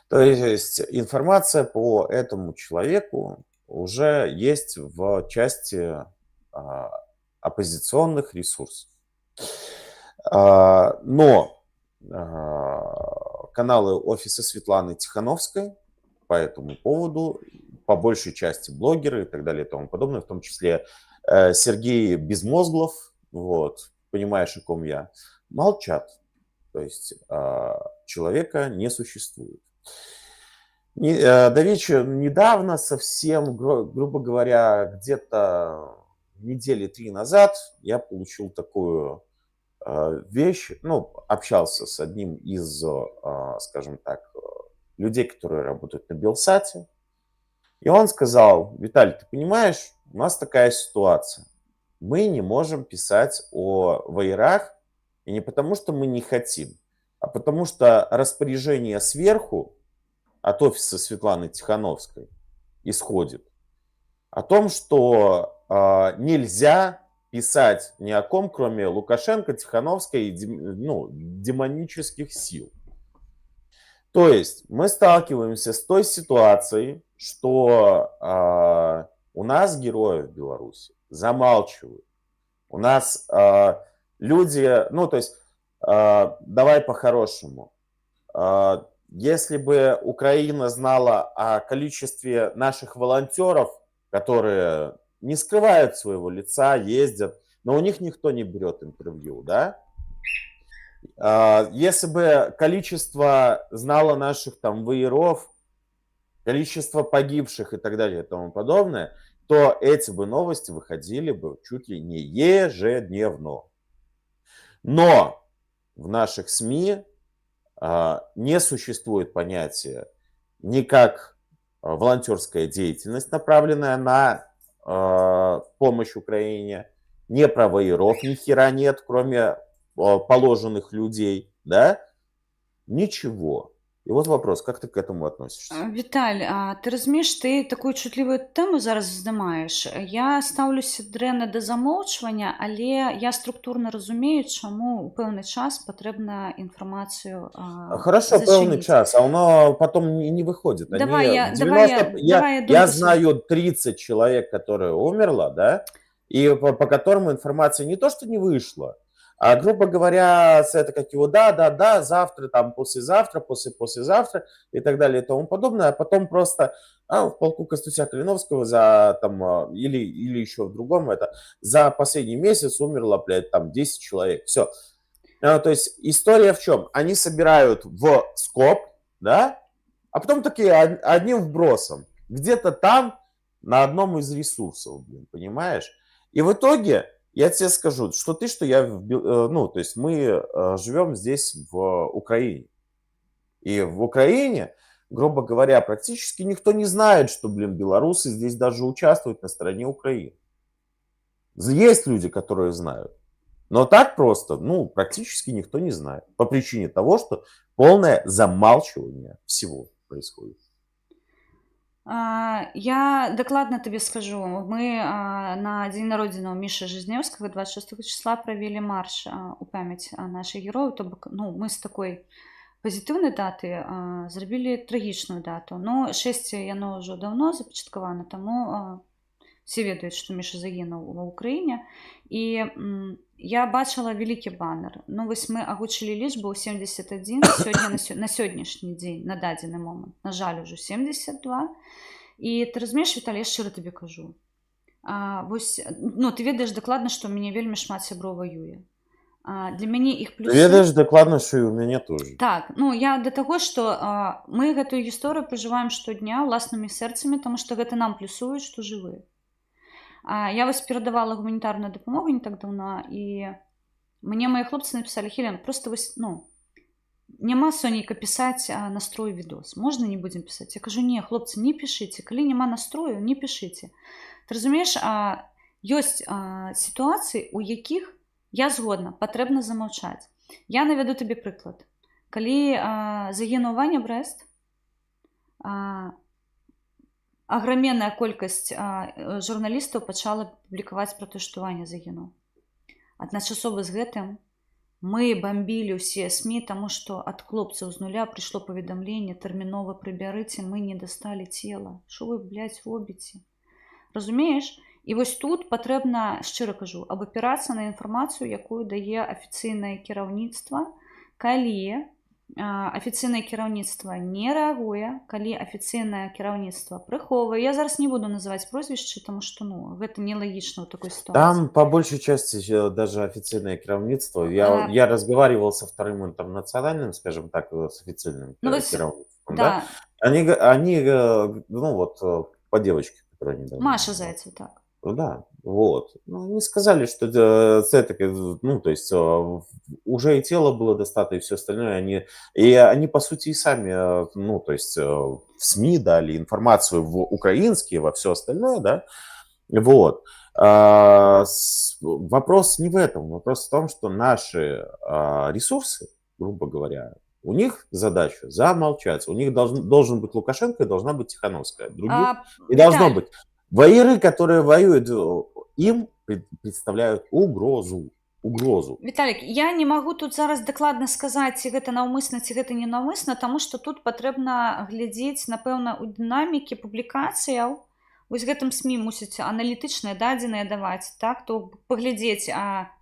То есть информация по этому человеку уже есть в части оппозиционных ресурсов. Но каналы офиса Светланы Тихановской по этому поводу, по большей части блогеры и так далее и тому подобное, в том числе Сергей Безмозглов, вот, понимаешь, о ком я, молчат. То есть человека не существует. Недавно, совсем, грубо говоря, где-то недели 3 назад я получил такую вещь, ну, общался с одним из, скажем так, людей, которые работают на Белсате, и он сказал: Виталий, ты понимаешь, у нас такая ситуация. Мы не можем писать о воерах, и не потому, что мы не хотим, а потому что распоряжение сверху от офиса Светланы Тихановской исходит о том, что нельзя писать ни о ком, кроме Лукашенко, Тихановской и демонических сил. То есть мы сталкиваемся с той ситуацией, что у нас герои в Беларуси замалчивают. У нас люди, ну то есть давай по-хорошему. Если бы Украина знала о количестве наших волонтеров, которые не скрывают своего лица, ездят, но у них никто не берет интервью, да? Если бы количество знало наших там воеров, количество погибших и так далее и тому подобное, то эти бы новости выходили бы чуть ли не ежедневно. Но в наших СМИ не существует понятия ни как волонтерская деятельность, направленная на помощь Украине, не про воеров ни хера нет, кроме положенных людей, да? Ничего. И вот вопрос, как ты к этому относишься? Віталь, ти розумієш, ти таку чутливу тему зараз здимаєш. Я ставлюся дрэнна да замоўчвання, але я структурна разумею, чаму ў пэўны час патрэбна інфармацыю Хорошо, пэўны зачыніць. час, а оно потом не выходит. Давай Они я 90 давай я я думку свою. знаю 30 человек, которые умерло, да, и по которым информация не то, что не вышла, а, грубо говоря, это как его да, завтра, там, послезавтра, послезавтра и так далее и тому подобное, а потом просто в полку Костуся Калиновского за там, или еще в другом, это за последний месяц умерло, блядь, там 10 человек. Все. То есть история в чем? Они собирают в скоп, да, а потом такие одним вбросом. Где-то там на одном из ресурсов, блин, понимаешь? И в итоге я тебе скажу, что ты, что я, ну, то есть мы живем здесь в Украине. И в Украине, грубо говоря, практически никто не знает, что, блин, белорусы здесь даже участвуют на стороне Украины. Есть люди, которые знают. Но так просто, ну, практически никто не знает. По причине того, что полное замалчивание всего происходит. Я дакладна табе скажу, мы на дзень народзінаў Мішы Жизнеўскага 26 числа правялі марш у памяць нашых герояў, то бок, ну, мы з такой пазітыўнай даты зрабілі трагічную дату. Ну, 6 яно ўжо даўно запачаткавана, таму все ведаюць, што Міша загінуў ва ўкраіне. І я бачыла вялікі банер. Ну, вось мы агучылі лічбу 71 на сённяшні дзень, на дадзены момант. На жаль, ужо 72. І ты разумееш, Віталій, я шчыра табе кажу. Вось, ну, ты ведаеш дакладна, што ў мяне вельмі шмат сяброў ваюе. Для мяне іх плюсы... Ты ведаеш дакладна, што і ў мяне тоже. Так, ну, я да таго, што мы гэтую гісторыю пражываем штодня ўласнымі сэрцамі, таму што гэта нам плюсуюць, што жывыя. Я вось перадавала гуманітарную дапамогу не так даўно, і мне мои хлопцы написали: Хелен, просто вось, ну, няма сонейка пісаць настрою відос. Можна не будзем пісаць? Я кажу: не, хлопцы, не пішыце. Калі няма настрою, не пішыце. Ты разумееш, ёсць сітуацыі, у якіх я згодна, патрэбна замаўчаць. Я навяду табе прыклад. Калі загінуў Ваня Брэст, аграменная колькасць журналістаў пачала публікаваць пра тое, што Ваня загінуў. Адначасова з гэтым мы бамбілі ўсе СМІ, таму што ад хлопцаў з нуля прыйшло паведамленне: тэрмінова прыбярыце, мы не дасталі цела. Што вы, блядь, робіце? Разумееш? І вось тут патрэбна, шчыра кажу, абапірацца на інфармацыю, якую дае афіцыйнае кіраўніцтва, калі афіцыйнае кіраўніцтва не рэагуе, калі афіцыйнае кіраўніцтва прыхоўвае. Я зараз не буду называць прозвішчы, таму што, ну, гэта нелагічна ў такой ситуации. Там по большей части даже официальное кировництво. Я разговаривал со вторым интернациональным, скажем так, с официальным кировництвом. Да. Они, ну вот, по девочке, которая недавно... Маша Зайцева, так. Да, вот. Ну, они сказали, что это, ну, то есть уже и тело было достато, и все остальное. Они, по сути, и сами, ну, то есть в СМИ дали информацию в украинские, во все остальное, да. Вот. Вопрос не в этом. Вопрос в том, что наши ресурсы, грубо говоря, у них задача замолчать. У них должен быть Лукашенко и должна быть Тихановская. Других не должно быть. Воеры, которые воюют, им представляют угрозу. Віталік, я не магу тут зараз дакладна сказаць, ці гэта наўмысна, ці гэта не наўмысна, таму што тут патрэбна глядзець, напэўна, у дынамікі публікацыяў. Вось гэтым СМІ мусяць аналітычныя дадзеныя даваць, так, то паглядзець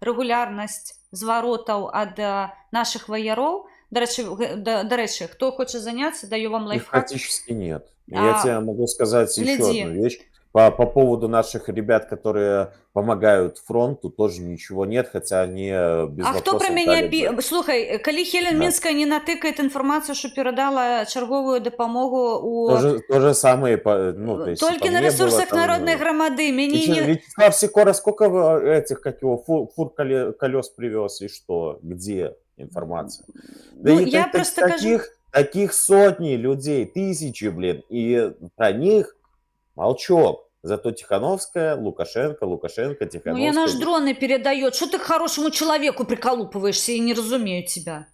рэгулярнасць зваротаў ад нашых ваяроў. Дарэчы, хто хоча заняцца, даю вам лайфхак. Их практически нет. Я тебе могу сказать еще одну вещь. По поводу наших ребят, которые помогают фронту, тоже ничего нет, хотя они без вопросов... Кто про меня... Слухай, калі Хелен Мінская не натыкает информацию, что передала черговую допомогу у... То же самое, ну, то есть... Только на ресурсах народной громады. Вячеслав Сикора сколько этих, как его, фур колес привез, и что? Где информация? Да ну, и я просто таких сотни людей, тысячи, блин, и про них молчок. Зато Тихановская, Лукашенко, Ну, я Тихановская. наш дроны передает. Что ты к хорошему человеку приколупываешься, я не разумею тебя.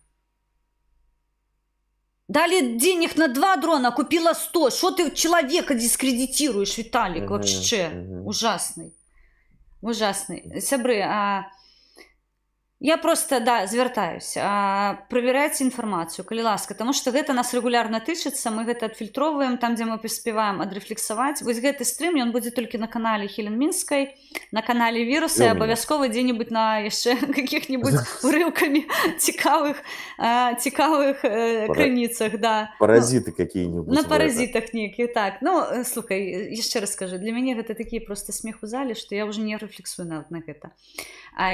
Дали денег на 2 дрона, купила 100. Что ты человека дискредитируешь, Виталик, Мгм, вообще? мгм. Ужасный. Ужасный. Сябры, я просто, да, звяртаюсь. Правярайце інфармацыю, калі ласка, таму што гэта нас рэгулярна тычыцца, мы гэта адфільтроўваем там, дзе мы паспяваем адрэфлексаваць. Вось гэты стрым, ён будзе толькі на канале Хелен Мінскай, на канале И Віруса, у і меня. абавязкова дзе-небудзь на яшчэ каких-нибудь урыўкамі цікавых крыніцах, да. Ну, Паразиты какие-нибудь. на в это. паразитах неких, так. Ну, слухай, еще раз скажу, для меня это такие просто смех у зале, что я уже не рефлексую нават на гэта.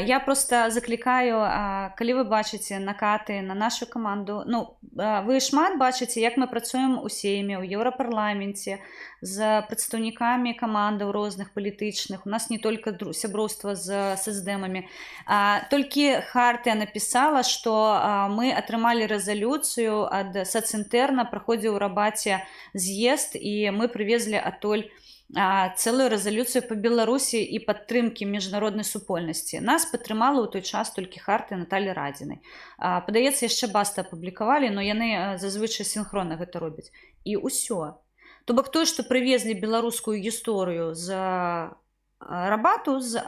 Я просто закликаю, калі вы бачыце накаты на нашу каманду, ну, вы шмат бачыце, як мы працуем у сейме, у Еўрапарламенце, з прадстаўнікамі камандаў розных палітычных. У нас не только сяброўства з сацдэмамі. Толькі Хартыя написала, што мы атрымалі рэзалюцыю ад сацінтэрна, праходзіў у Рабаце з'езд, і мы прывезлі адтуль цэлую рэзалюцыю па Беларусі і падтрымкі міжнароднай супольнасці. Нас падтрымала ў той час толькі Хартыя Наталі Радзінай. Падаецца, яшчэ Баста апублікавалі, но яны зазвычай сінхронна гэта робяць. І ўсё. То бок тое, што прывезлі беларускую гісторыю з Рабату, з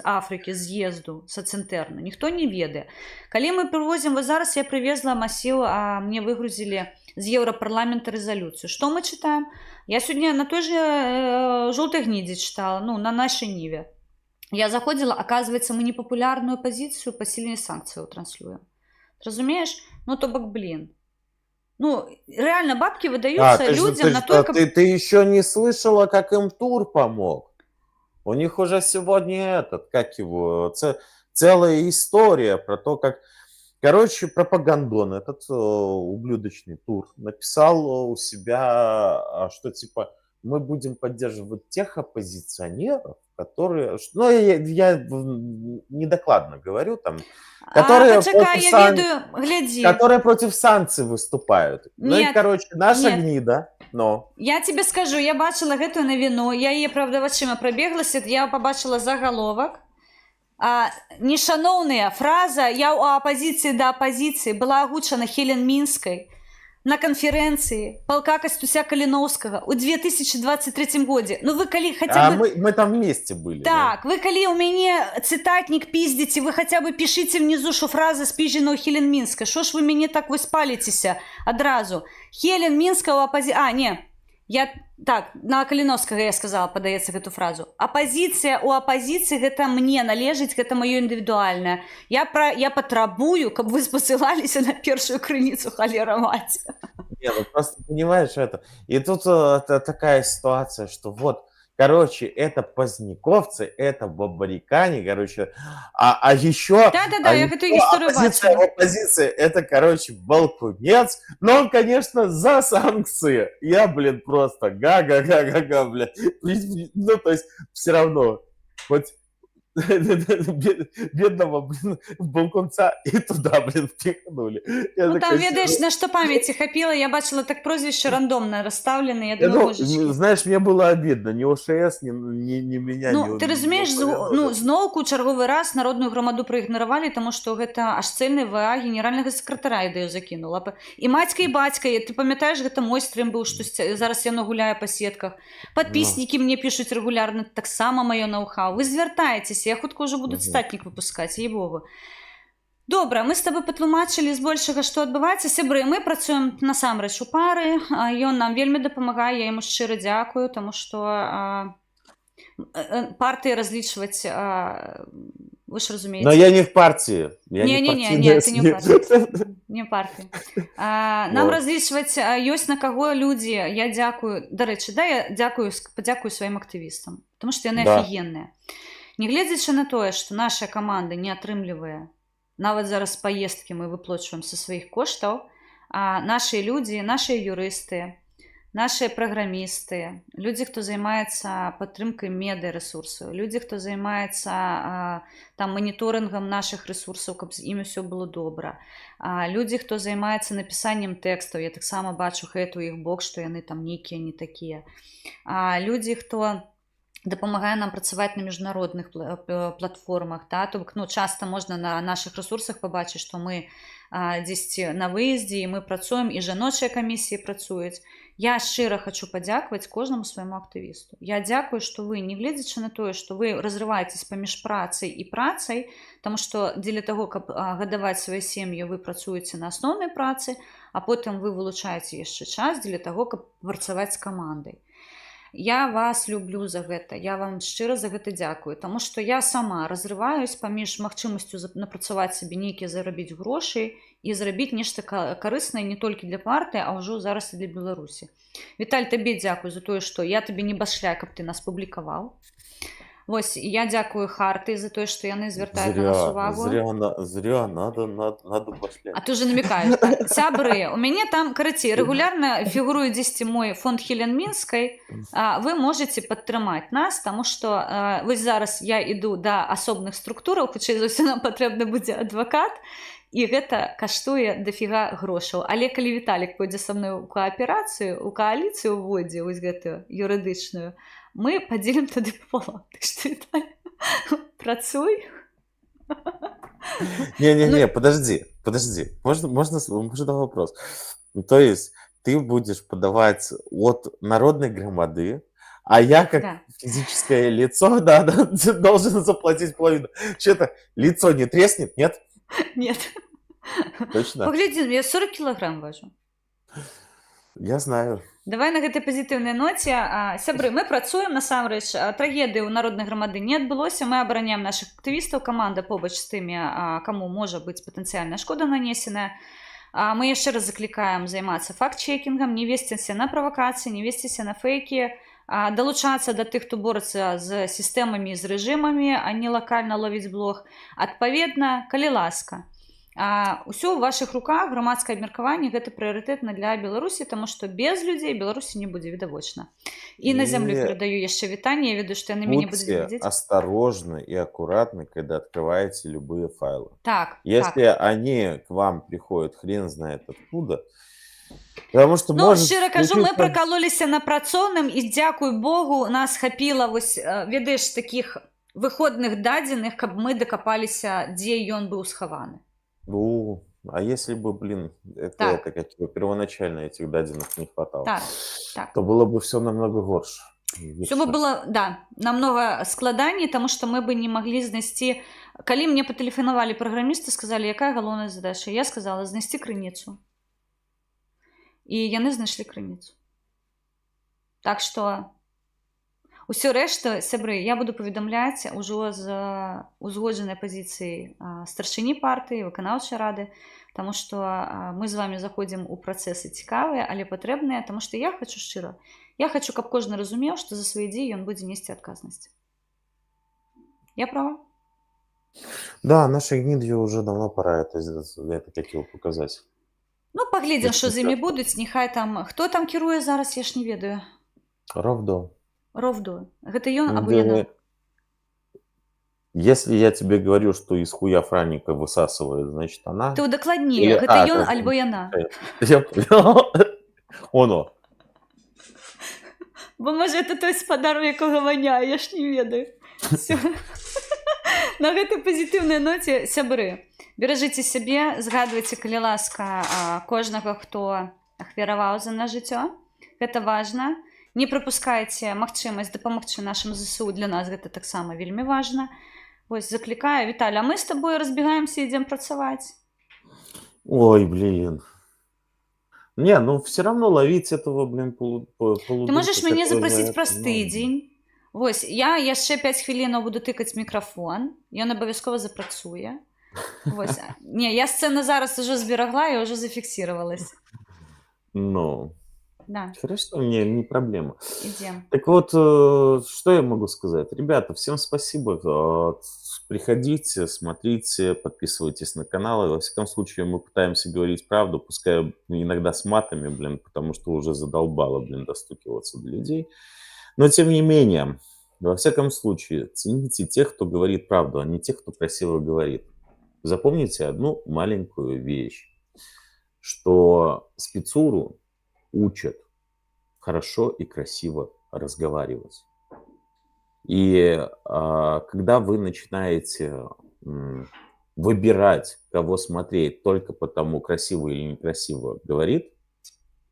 Афрыкі, з'езду сацінтэрна, ніхто не ведае. Калі мы прывозім, вот зараз я прывезла масіў, мне выгрузілі з Еўрапарламента рэзалюцыю. Што мы чытаем? Я сёння на той же жоўтай гнідзе чытала, ну, на нашай ніве. Я заходзіла, оказывается, мы непапулярную пазіцыю пасіленне санкцыяў транслюем. Разумееш? Ну, то бок, блин. Ну, реально бабки выдаются людям на только... Ты еще не слышала, как им Тур помог? У них уже сегодня целая история про то, как... Короче, пропагандон, этот ублюдочный Тур, написал у себя, что типа мы будем поддерживать тех оппозиционеров, которые... Ну, я недокладно говорю, там... Которые, почекай, я ведаю, гляди. Которые против санкций выступают. Нет, ну и, короче, наша нет. гнида, но... Я тебе скажу, я бачила гэтую навіну, я яе, правда, вачыма прабеглася, я побачила заголовок. Нешаноўная фраза «Я ў апозіцыі да апозіцыі» была агучана Хелен Мінскай на конференции полка Костуся Калиновского в 2023 году. Ну вы коли хотя бы... мы там вместе были. Так, да? Вы коли у меня цитатник пиздите, вы хотя бы пишите внизу, что фраза спижена у Хелен Мінскай. Что ж вы мне так вы спалитеся одразу? Хелен Мінская у оппозиции... не, я... Так, на Калиновского я сказала, подаецца эту фразу. Оппозиция у оппозиции гэта мне належыць, гэта маё индивидуальное. Я потребую, каб вы спасылаліся на першую крыніцу, холера мать. Не, ну просто понимаешь это. И тут такая ситуация, что вот, короче, это поздняковцы, это бабарикане, короче, а еще... Да-да-да, я эту историю бачила. Оппозиция, это, короче, Балкунец, но он, конечно, за санкции. Я, блин, просто га-га-га-га-га, блин. Ну, то есть, все равно, хоть... бедного, блин, балконца и туда, блин, впихнули. Ну там, ведаешь, на что памяти хапила, я бачила так прозвище рандомно расставлены, я думаю, божечки. Знаешь, мне было обидно, ни ОШС, ни меня, ну, ты разумеешь, зноўку чарговы раз народную громаду проігнаравалі, тому что гэта аж цэльны ВА генеральнага сакратара ідэю закінула. І матька, і бацька, ты памятаешь, гэта мой стрим быў, што зараз яно гуляе па сетках. Подпісники мне пишуць регулярно, таксама маё ноу-хау. Вы звяртаецеся, я хутка уже буду цитатник выпускать, ей-богу. Добра, мы с тобой патлумачылі збольшага, што адбываецца. Сябры, мы працуем насамрэч у пары, ён нам вельмі дапамагае, я яму шчыра дзякую, таму што партыі разлічваць, вы ж разумееце. Но я не в партии. Не, ты не в партии. Не в партии. Нам разлічваць ёсць на каго людзі, я дзякую, дарэчы, да, я падзякую сваім актывістам, потому што яны афігенныя. Нягледзячы на тое, што наша каманда не атрымлівае, нават зараз паездкі мы выплачваем са сваіх коштаў, нашыя людзі, нашыя юрысты, нашыя праграмісты, людзі, хто займаецца падтрымкай медыарэсурсаў, людзі, хто займаецца там маніторынгам нашых рэсурсаў, каб з імі ўсё было добра. Людзі, хто займаецца напісаннем тэкстаў, я таксама бачу хэт у іх бок, што яны там нейкія не такія. Людзі, хто дапамагае нам працаваць на міжнародных платформах, то бок, часта можна на нашых рэсурсах пабачыць, што мы дзесьці на выездзе, і мы працуем, і жаночыя камісіі працуюць. Я шчыра хочу падзякаваць кожнаму свайму актывісту. Я дзякую, што вы, не гледзячы на тое, што вы разрываецесь паміж працай і працай, таму што дзеля таго, каб гадаваць свае сем'і, вы працуеце на асноўнай працы, а потым вы вылучаеце яшчэ час дзеля таго, каб працаваць з камандай. Я вас люблю за гэта, я вам шчыра за гэта дзякую, таму што я сама разрываюсь паміж магчымасцю напрацаваць сабе нейкія зарабіць грошы і зрабіць нешта карыснае не толькі для партыі, а ўжо зараз і для Беларусі. Віталь, табе дзякую за тое, што я табе не башляю, каб ты нас публікаваў. Вось, я дзякую Харты за тое, што яны звяртаюць на нас увагу. Зря, надо башлять. А ты уже намекаешь. Сябры, у мяне там, карацей, регулярно фігуруе дзесьці мой фонд Хелен Мінскай. Вы можете падтрымаць нас, таму што вось зараз я іду да асобных структураў, хутчэй за ўсё нам патрэбны будзе адвакат, і гэта каштуе дафіга грошаў. Але калі Віталік пойдзе са мной у кааперацыю, у кааліцыю ўводзе вось гэтую юрыдычную, мы подзелим тады пополам. Так что, Виталий, працуй. Не, подожди. Можно вопрос? То есть ты будешь подавать от народной громады, а я как физическое лицо должен заплатить половину. Что-то лицо не треснет, нет? Нет. Точно? Погляди, я 40 килограмм важу. Я знаю. Давай на гэтай пазітыўнай ноце. Сябры, мы працуем, насамрэч, трагедыі ў народнай грамады не адбылося, мы абараняем нашых актывістаў, каманда побач з тымі, каму можа быць патэнцыяльная шкода нанесеная. Мы яшчэ раз заклікаем займацца факт-чекінгам, не весціся на правакацыі, не весціся на фейкі, далучацца да тых, хто борацца з сістэмамі, з рэжымамі, а не лакальна ловіць блог. Адпаведна, калі ласка. Усё ў вашых руках, грамадскае абмеркаванне, гэта прыярытэтна для Беларусі, таму што без людзей Беларусі не будзе відавочна. І на зямлю перадаю яшчэ вітанне, я ведаю, што яны мяне будуць глядзець. Будьте осторожны и аккуратны, когда открываете любые файлы. Так, если они к вам приходят хрен знает откуда, потому что шчыра кажу, мы пракалоліся на працоўным, і дзякуй Богу, нас хапіла, вось, ведаеш, такіх выходных дадзеных, каб мы дакапаліся, дзе ён быў схаваны. Ну, а если бы, это как первоначально этих дадзеных не хватало, то было бы все намного горше. Все бы было, намного складаней, тому что мы бы не могли знайсці. Калі мне патэлефанавалі праграмісты, сказали, якая галоўная задача, я сказала, знайсці крыніцу. І яны знайшлі крыніцу. Так что усё рэшта, сябры, я буду паведамляць ужо з узгоджанай пазіцыяй старшыні партыі, выканаўчай рады, таму што мы з вами заходзім у працэсы цікавыя, але патрэбныя, таму што я хочу шчыра. Я хочу, каб кожны разумеў, што за свае дзеі ён будзе несці адказнасць. Я права? Да, нашей гнидью уже давно пора это как его показать. Ну, паглядзім, што з імі будуць, няхай там... Хто там кіруе зараз, я ж не ведаю. Ровдо. Гэта ён або яна? Если я тебе говорю, что из хуя Франика высасывает, значит она... Ты удакладнее, гэта ён альбо яна? Я понял. Оно. Бо може это той спадар, якога ваняе, я ж не ведаю. На гэтай пазітыўнай ноце, сябры, беражыце сябе, згадвайце, калі ласка, кожнага, хто ахвяраваў за наш жыццё. Гэта важна. Не прапускайце магчымасць дапамагчы нашым ЗСУ, для нас гэта таксама вельмі важна. Вось, заклікаю. Віталь, а мы з табой разбегаемся і ідзем працаваць? Ой, блин. Не, ну все равно ловить этого, Ты можаш мяне запрасіць праз тыдзень. Вось, я яшчэ 5 хвілінаў буду тыкаць мікрафон, ён абавязкова запрацуе. Вось. Не, я сцэну зараз ужо зберагла і ўжо зафіксіравалась. Ну... Да, Хорошо, не проблема. идем. Так вот, что я могу сказать? Ребята, всем спасибо. Приходите, смотрите, подписывайтесь на канал. И, во всяком случае, мы пытаемся говорить правду, пускай иногда с матами, блин, потому что уже задолбало, блин, достукиваться до людей. Но, тем не менее, во всяком случае, цените тех, кто говорит правду, а не тех, кто красиво говорит. Запомните одну маленькую вещь, что спецуру учат хорошо и красиво разговаривать. И когда вы начинаете выбирать, кого смотреть только потому, красиво или некрасиво говорит,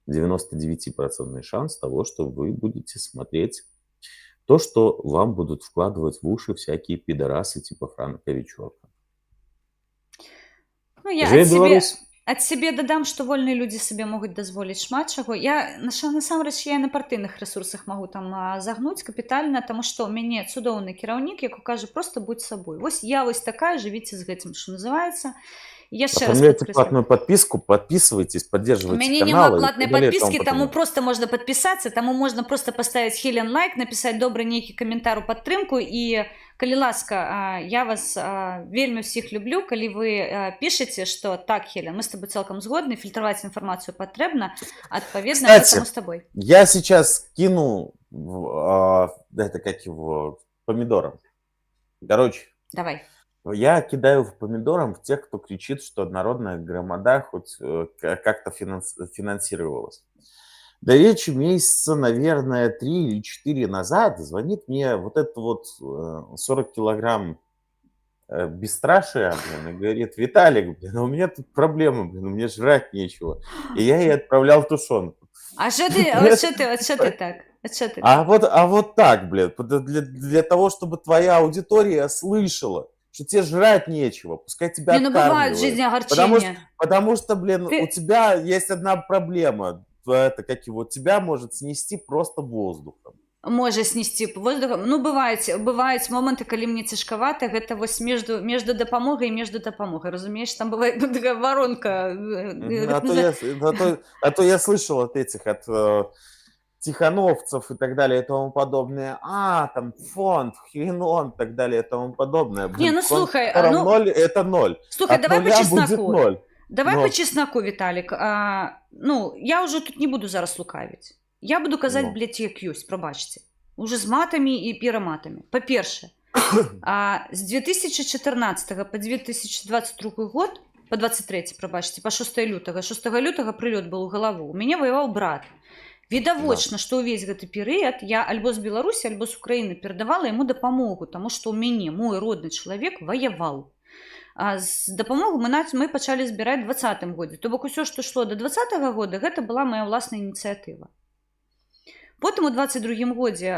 99% шанс того, что вы будете смотреть то, что вам будут вкладывать в уши всякие пидорасы типа Франка Вечерка. Ну, я Жыве Беларусь! ад сябе дадам, што вольныя людзі сабе могуць дазволіць шмат чаго. Насамрэч я і на партыйных рэсурсах магу там загнуць капітальна, таму што ў мяне цудоўны кіраўнік, які кажа проста будь сабой. Вось я вось такая, жывіце з гэтым, што называецца. Яшчэ раз Оформляйте падкрэслю. платную подписку, подписывайтесь, У поддерживайте мяне каналы няма и платнай так далее и падпіскі, тому таму подобное. проста можна падпісацца, таму можна проста паставіць Хелен лайк, напісаць добры нейкі каментар у падтрымку і калі ласка, я вас вельмі ўсіх люблю, калі вы пішаце, што так, Хелен, мы з тобой цалкам згодны, фільтраваць інфармацыю патрэбна, адпаведна, гэтаму з табой. Я сейчас кину это как его, помидором. Короче, Давай. я кидаю в помидором в тех, кто кричит, что народная громада хоть как-то финансировалась. До речи месяца, наверное, 3 или 4 назад звонит мне вот это вот 40 килограмм бесстрашия, блин, и говорит: Виталик, блин, у меня тут проблема, блин, у меня жрать нечего. И я ей отправлял тушенку. А що ти так? А вот так, блин, для того, чтобы твоя аудитория слышала, что тебе жрать нечего, пускай тебя Не, ну бывают в откармливают. жизни огорчения. Потому что, блин, у тебя есть одна проблема. Это как его, тебя может снести просто воздухом. Можа снесці воздухам. Ну, бываюць моманты, калі мне цяжкавата, гэта вось между дапамогай і между дапамогай. Разумееш, там бывае такая воронка. А то я слышал от этих, от тихановцев и так далее и тому подобное. Там фонд, хренон и так далее и тому подобное. Не, ну слухай, ноль это ноль. Слухай, давай по чесноку. 0. Давай по чесноку, Віталік. Я уже тут не буду зараз лукавіць. Я буду казаць, блядь, як ёсць, прабачце. Уже з матамі і пераматамі. Па-перше, з 2014 по 2022 год, по 23, прабачце, по 6 лютага. 6 лютага прылёт быў у галаву. У мяне ваяваў брат. Відавочна, што ўвесь гэты перыяд я альбо з Беларусі, альбо з Украіны перадавала яму дапамогу, таму што ў мяне мой родны чалавек ваяваў. З дапамогу мы пачалі збіраць 20 годзе. То бок усё, што шло до 20 года, гэта была моя ўласная ініцыятыва. Потым у 22 годзе,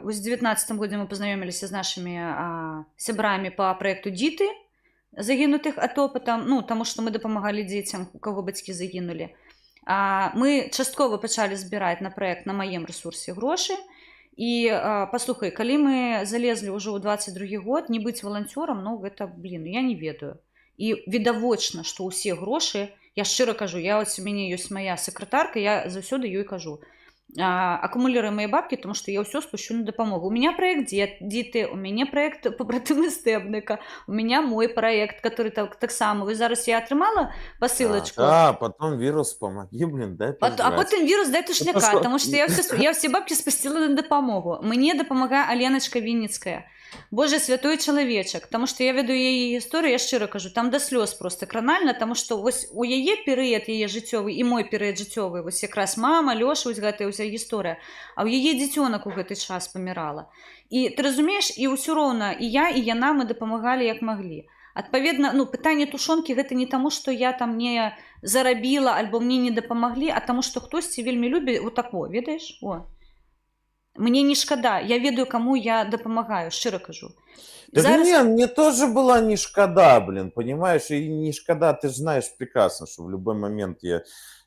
вось у 19 годзе мы пазнаёміліся з нашымі сябрамі па праекту «Дзіты», загінутых атопытам, таму што мы дапамагалі дзецям, у каго бацькі загінулі. Мы часткова пачалі збіраць на праект на маім рэсурсе грошы. І паслухай, калі мы залезлі ўжо ў 22 год, не быць валанцёрам, гэта, я не ведаю. І відавочна, што ўсе грошы, я шчыра кажу, у мяне ёсць моя сакратарка, я заўсёды ёй кажу, акумулируем мои бабки, потому что я все спущу на допомогу. У меня проект «Діти», у меня проект «Побратими Стебника», у меня мой проект, который так само. Ви зараз я отримала посилочку. Потом вирус помоги, блин, дай пожрать. А потім вірус дай тушняка, тому що я всі бабки спустила на допомогу. Мені допомагає Аленочка Вінницька. Боже, святой чалавечак, тому що я веду яе гісторыю, я шчыра кажу, там да слёз просто кранальна, тому што вось у яе перыяд яе жыццёвы і мой перыяд жыццёвы, вось якраз мама, Лёша, вось гэтая ўся гісторыя, а ў яе дзіцёнак у гэты час памірала. І ты разумееш, і ўсё роўна, і я, і яна, мы дапамагалі як маглі. Адпаведна, пытанне тушонкі гэта не таму, што я там не зарабіла, альбо мне не дапамаглі, а таму, што хтосьці вельмі любіць, вот так, ведаеш, мне не шкада, я ведаю, кому я дапамагаю, шчыра кажу. Мне тоже была не шкада, блин, понимаешь, и не шкада, ты же знаешь прекрасно, что в любой момент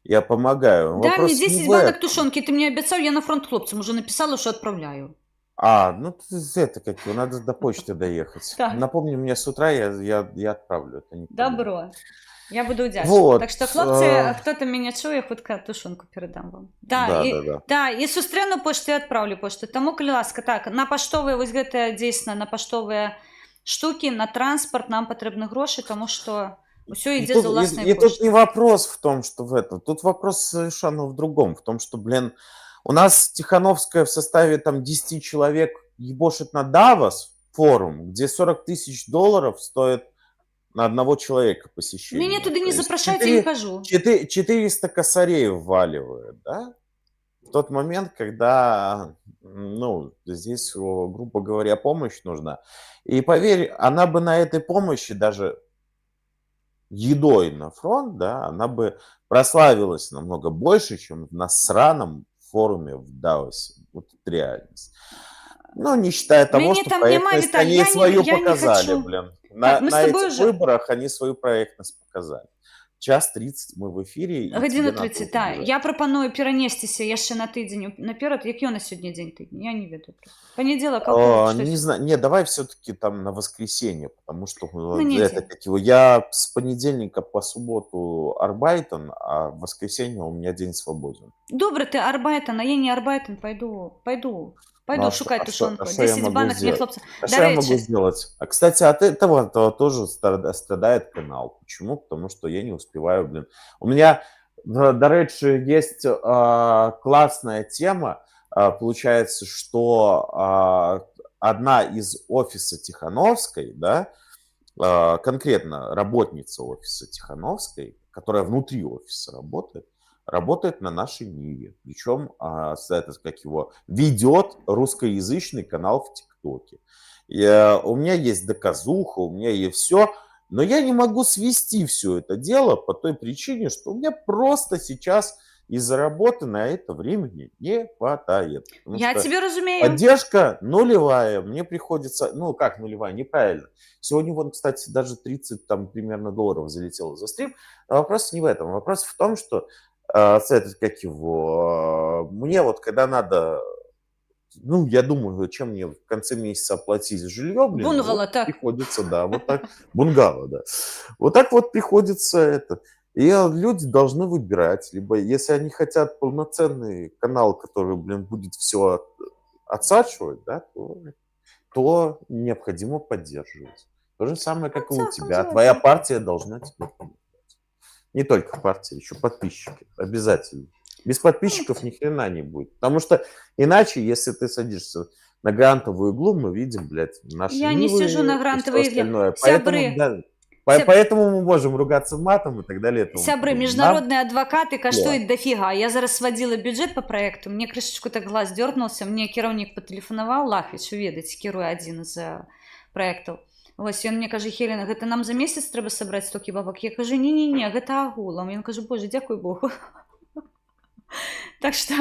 я помогаю. Дай мне 10 банок тушенки, ты мне обещал, я на фронт хлопцам уже написала, что отправляю. Это как надо до почты доехать. Так. Напомни мне с утра, я отправлю. Это не Добро. Я буду удзячна. Вот. Так што, хлопцы, хто там мяне чуе, хутка тушонку перадам вам. Да, і сустрэну пошту і адпраўлю пошту. Таму, калі ласка, так, на паштовыя, вось гэтыя, дзейсна, на паштовыя штукі, на транспорт нам патрэбны грошы, таму што усё ідзе за ўласнай пошты. И тут не вопрос в том, что в этом. Тут вопрос совершенно в другом. В том, что, блин, у нас Тихановская в составе там 10 человек ебошит на Давос форум, где $40 000 стоит на одного человека посещение. Меня туда не запрашайте, я не хожу. 400 косарей вваливает, да? В тот момент, когда, ну, здесь, грубо говоря, помощь нужна. И поверь, она бы на этой помощи даже едой на фронт, да, она бы прославилась намного больше, чем на сраном форуме в Давосе. Вот это реальность. Ну, не считая того, Меня что там проектность нема, они я свою не показали, хочу. блин. Так, мы На с тобой этих уже- выборах они свою проектность показали. 1:30 мы в эфире. и Гадзіну тебе надо 30, так. убежать. Я прапаную перанесціся яшчэ на тыдзень наперад. Які у нас сёння дзень тыдня? Я не ведаю. Панядзелак, Не знаю, не, давай все-таки там на воскресенье, потому что неделю. это как его. Я с понедельника по субботу Арбайтон, а в воскресенье у меня день свободен. Добре, ти Арбайтон, а я не Арбайтон, пойду Ну, шукать а тушенку. что я 10 могу банок мне сделать? хлопцы. А До что я могу речі, сделать? А, кстати, от этого тоже страдает канал. Почему? Потому что я не успеваю, блин. У меня, до речи, есть классная тема. Получается, что одна из офиса Тихановской, да, конкретно работница офиса Тихановской, которая внутри офиса работает на нашей Ниве. Причем, как его, ведет русскоязычный канал в ТикТоке. У меня есть доказуха, у меня есть все, но я не могу свести все это дело по той причине, что у меня просто сейчас из-за работы на это времени не хватает. я тебе разумею. Поддержка нулевая, мне приходится, ну как нулевая, неправильно. Сегодня вот, кстати, даже 30 там примерно долларов залетело за стрим. Но вопрос не в этом, вопрос в том, что как его, мне вот когда надо, ну я думаю, зачем мне в конце месяца оплатить жилье, блин, Бунгало, вот так. приходится, да, вот так, бунгало, да. Вот так вот приходится это. И люди должны выбирать, либо если они хотят полноценный канал, который, блин, будет все отсачивать, да, то необходимо поддерживать. То же самое, как и у тебя. Твоя партия должна тебе помогать. Не только партия, еще подписчики. Обязательно. Без подписчиков ни хрена не будет. Потому что иначе, если ты садишься на грантовую иглу, мы видим, блядь, наши Я не Нивы сижу на и грантовой всё игле. остальное. Сябры. Поэтому мы можем ругаться матом и так далее. и тому Сябры, подобное. міжнародні адвокати каштують дофіга. Я зараз сводила бюджет по проекту, мне крышечку так глаз дернулся, мне кіраўнік патэлефанаваў, Лахвіч, ведаць, кіруе адзін з проектаў. Вось, ён мне кажа: Хелена, гэта нам за месяц трэба сабраць столькі бабак. Я кажу: не, гэта агулам. Ён кажа: боже, дзякуй Богу. Так что,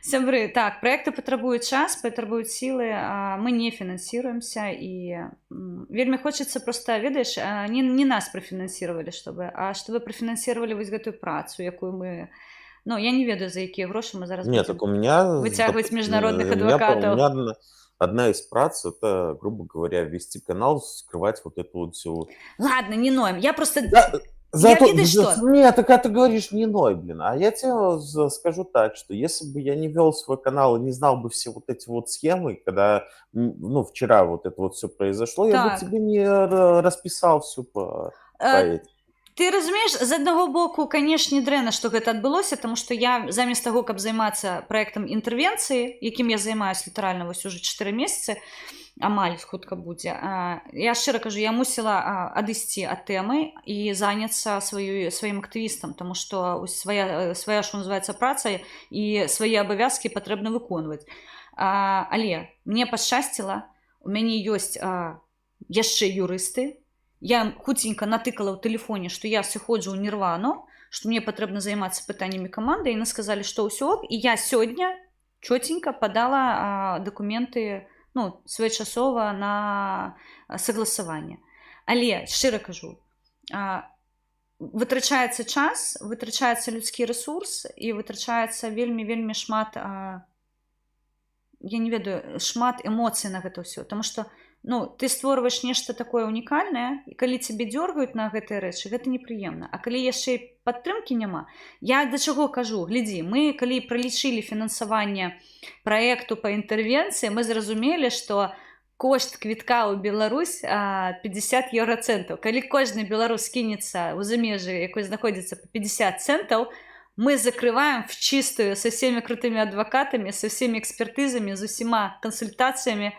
сябры, так, проекты патрабуюць час, патрабуюць сілы, мы не фінансируемся, і вельмі хочется просто, ведаеш, не нас профінансировали, чтобы профінансировали вось гэтую працу, якую мы, ну, я не ведаю, за якія грошы мы зараз Нет, так у меня... вытягивать международных у адвокатов. меня одна из прац, это, грубо говоря, вести канал, скрывать вот эту вот всю... Ладно, не ноем, я просто... Зато, видишь, что? Нет, так ты говоришь не ной, блин. А я тебе скажу так, что если бы я не вел свой канал и не знал бы все вот эти вот схемы, когда, ну, вчера вот это вот все произошло, я бы тебе не расписал все по этим. Ты разумееш, з аднаго боку, канешне, дрэнна, што гэта адбылося, таму што я замест таго, каб займацца праектам інтэрвенцыі, якім я займаюсь літаральна вось уже 4 месяцы, амаль хутка будзе. Я шчыра кажу, я мусіла адысці ад тэмы і заняцца сваім актывістам, таму што свая, што называецца, праца і свае абавязкі патрэбна выконваць. Але мне пашчасціла, у мяне ёсць яшчэ юрысты. Я хуценька натыкала ў тэлефоне, што я сыходжу ў Нірвану, што мне патрэбна займацца пытаннямі каманды, і яны сказалі, што ўсё ок, і я сёння чётенька падала дакументы, ну, своечасова на согласаванне. Але, шчыра кажу, вытрачаецца час, вытрачаецца людскі рэсурс і вытрачаецца вельмі шмат, я не ведаю, шмат эмоцый на гэта ўсё, таму што ну, ты створваеш нешта такое унікальнае, і калі цябе дёргаюць на гэтыя рэчы, гэта непрыемна. А калі яшчэ і падтрымкі няма, я да чаго кажу, глядзі, мы калі пралічылі фінансаванне праекту па інтэрвенцыі, мы зразумелі, што кошт квітка ў Беларусь 50 еўрацэнтаў. Калі кожны беларус кінецца ў замежжы, якой знаходзіцца па 50 центаў, мы закрываем в чистую со всеми крутыми адвокатами, со всеми экспертизами, с усіма консультациями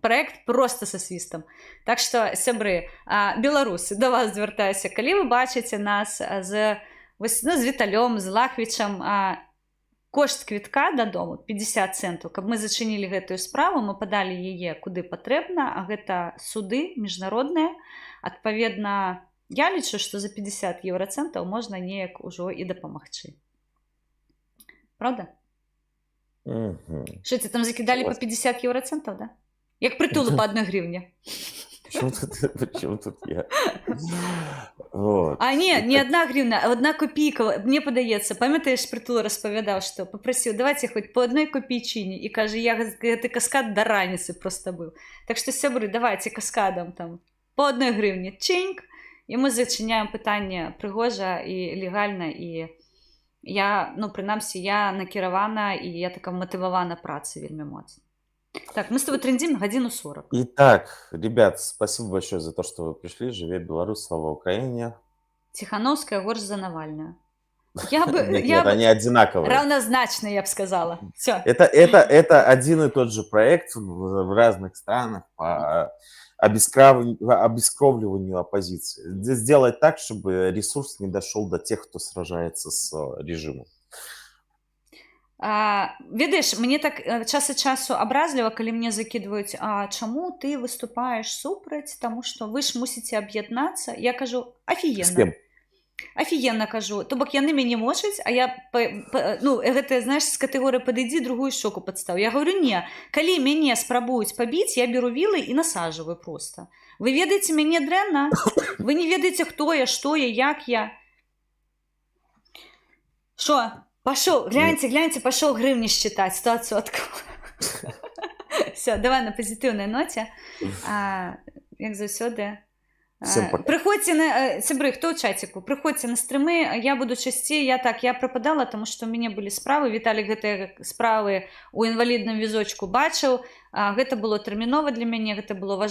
проект просто со свистом. Так что, сябры, беларусы, до вас звяртаюся, калі вы бачыце нас з Віталём, з Лахвічам, кошт квітка дадому 50 центаў, каб мы зачынілі гэтую справу, мы падалі яе куды патрэбна, а гэта суды міжнародныя. Адпаведна, я лічу, што за 50 еўрацэнтаў можна неяк ужо і дапамагчы. Правда? Што ці там закідалі па 50 еўрацэнтаў, да? Як прытулу па 1 гривне. Почему тут я? Вот. А не 1 гривна, а 1 копійка. Мне падаецца, памятаеш, прытул распавядаў, што папрасіў, давайте хоць по 1 копійчыне, і кажа, я гэты каскад да раніцы просто быў. Так што, сябры, давайте каскадам там по 1 гривне, чэньк, і мы зачыняем пытанне прыгожа і легальна, і я, ну, прынамсі, я накіравана, і я така матывавана працы вельмі моцна. Так, мы с тобой трендим годину 40. Итак, ребят, спасибо большое за то, что вы пришли. Живе Беларусь, слава Украине. Тихановская, горш за Навальную. Нет, они одинаковые. Равнозначно, я бы сказала. Все. Это один и тот же проект в разных странах по обескровливанию оппозиции. Сделать так, чтобы ресурс не дошел до тех, кто сражается с режимом. Ведаеш, мне так час ад часу абразліва, калі мне закідваюць, а чаму ты выступаеш супраць, таму што вы ж мусіце аб'яднацца. Я кажу, афігенна. Афігенна кажу. То бок яны мяне мочаць, а я, ну, гэта, знаеш, з катэгорыі падыдзі, другую шоку падстаў. Я говорю, не, калі мяне спрабуюць пабіць, я беру вілы і насаджваю просто. Вы ведаеце мяне дрэнна? Вы не ведаеце, хто я, што я, як я. Шо? Пошел, гляньте, пошел гривни считать, 100%. Все, давай на позитивной ноте. Як заўсёды. Приходьте на... Сябры, хто ў чатику? Приходьте на стрымы, я буду часцей. Я пропадала, тому што у мяне былі справы. Віталік гэтыя справы у інвалідным візочку бачыў. Гэта было тэрмінова для мяне, гэта было важна.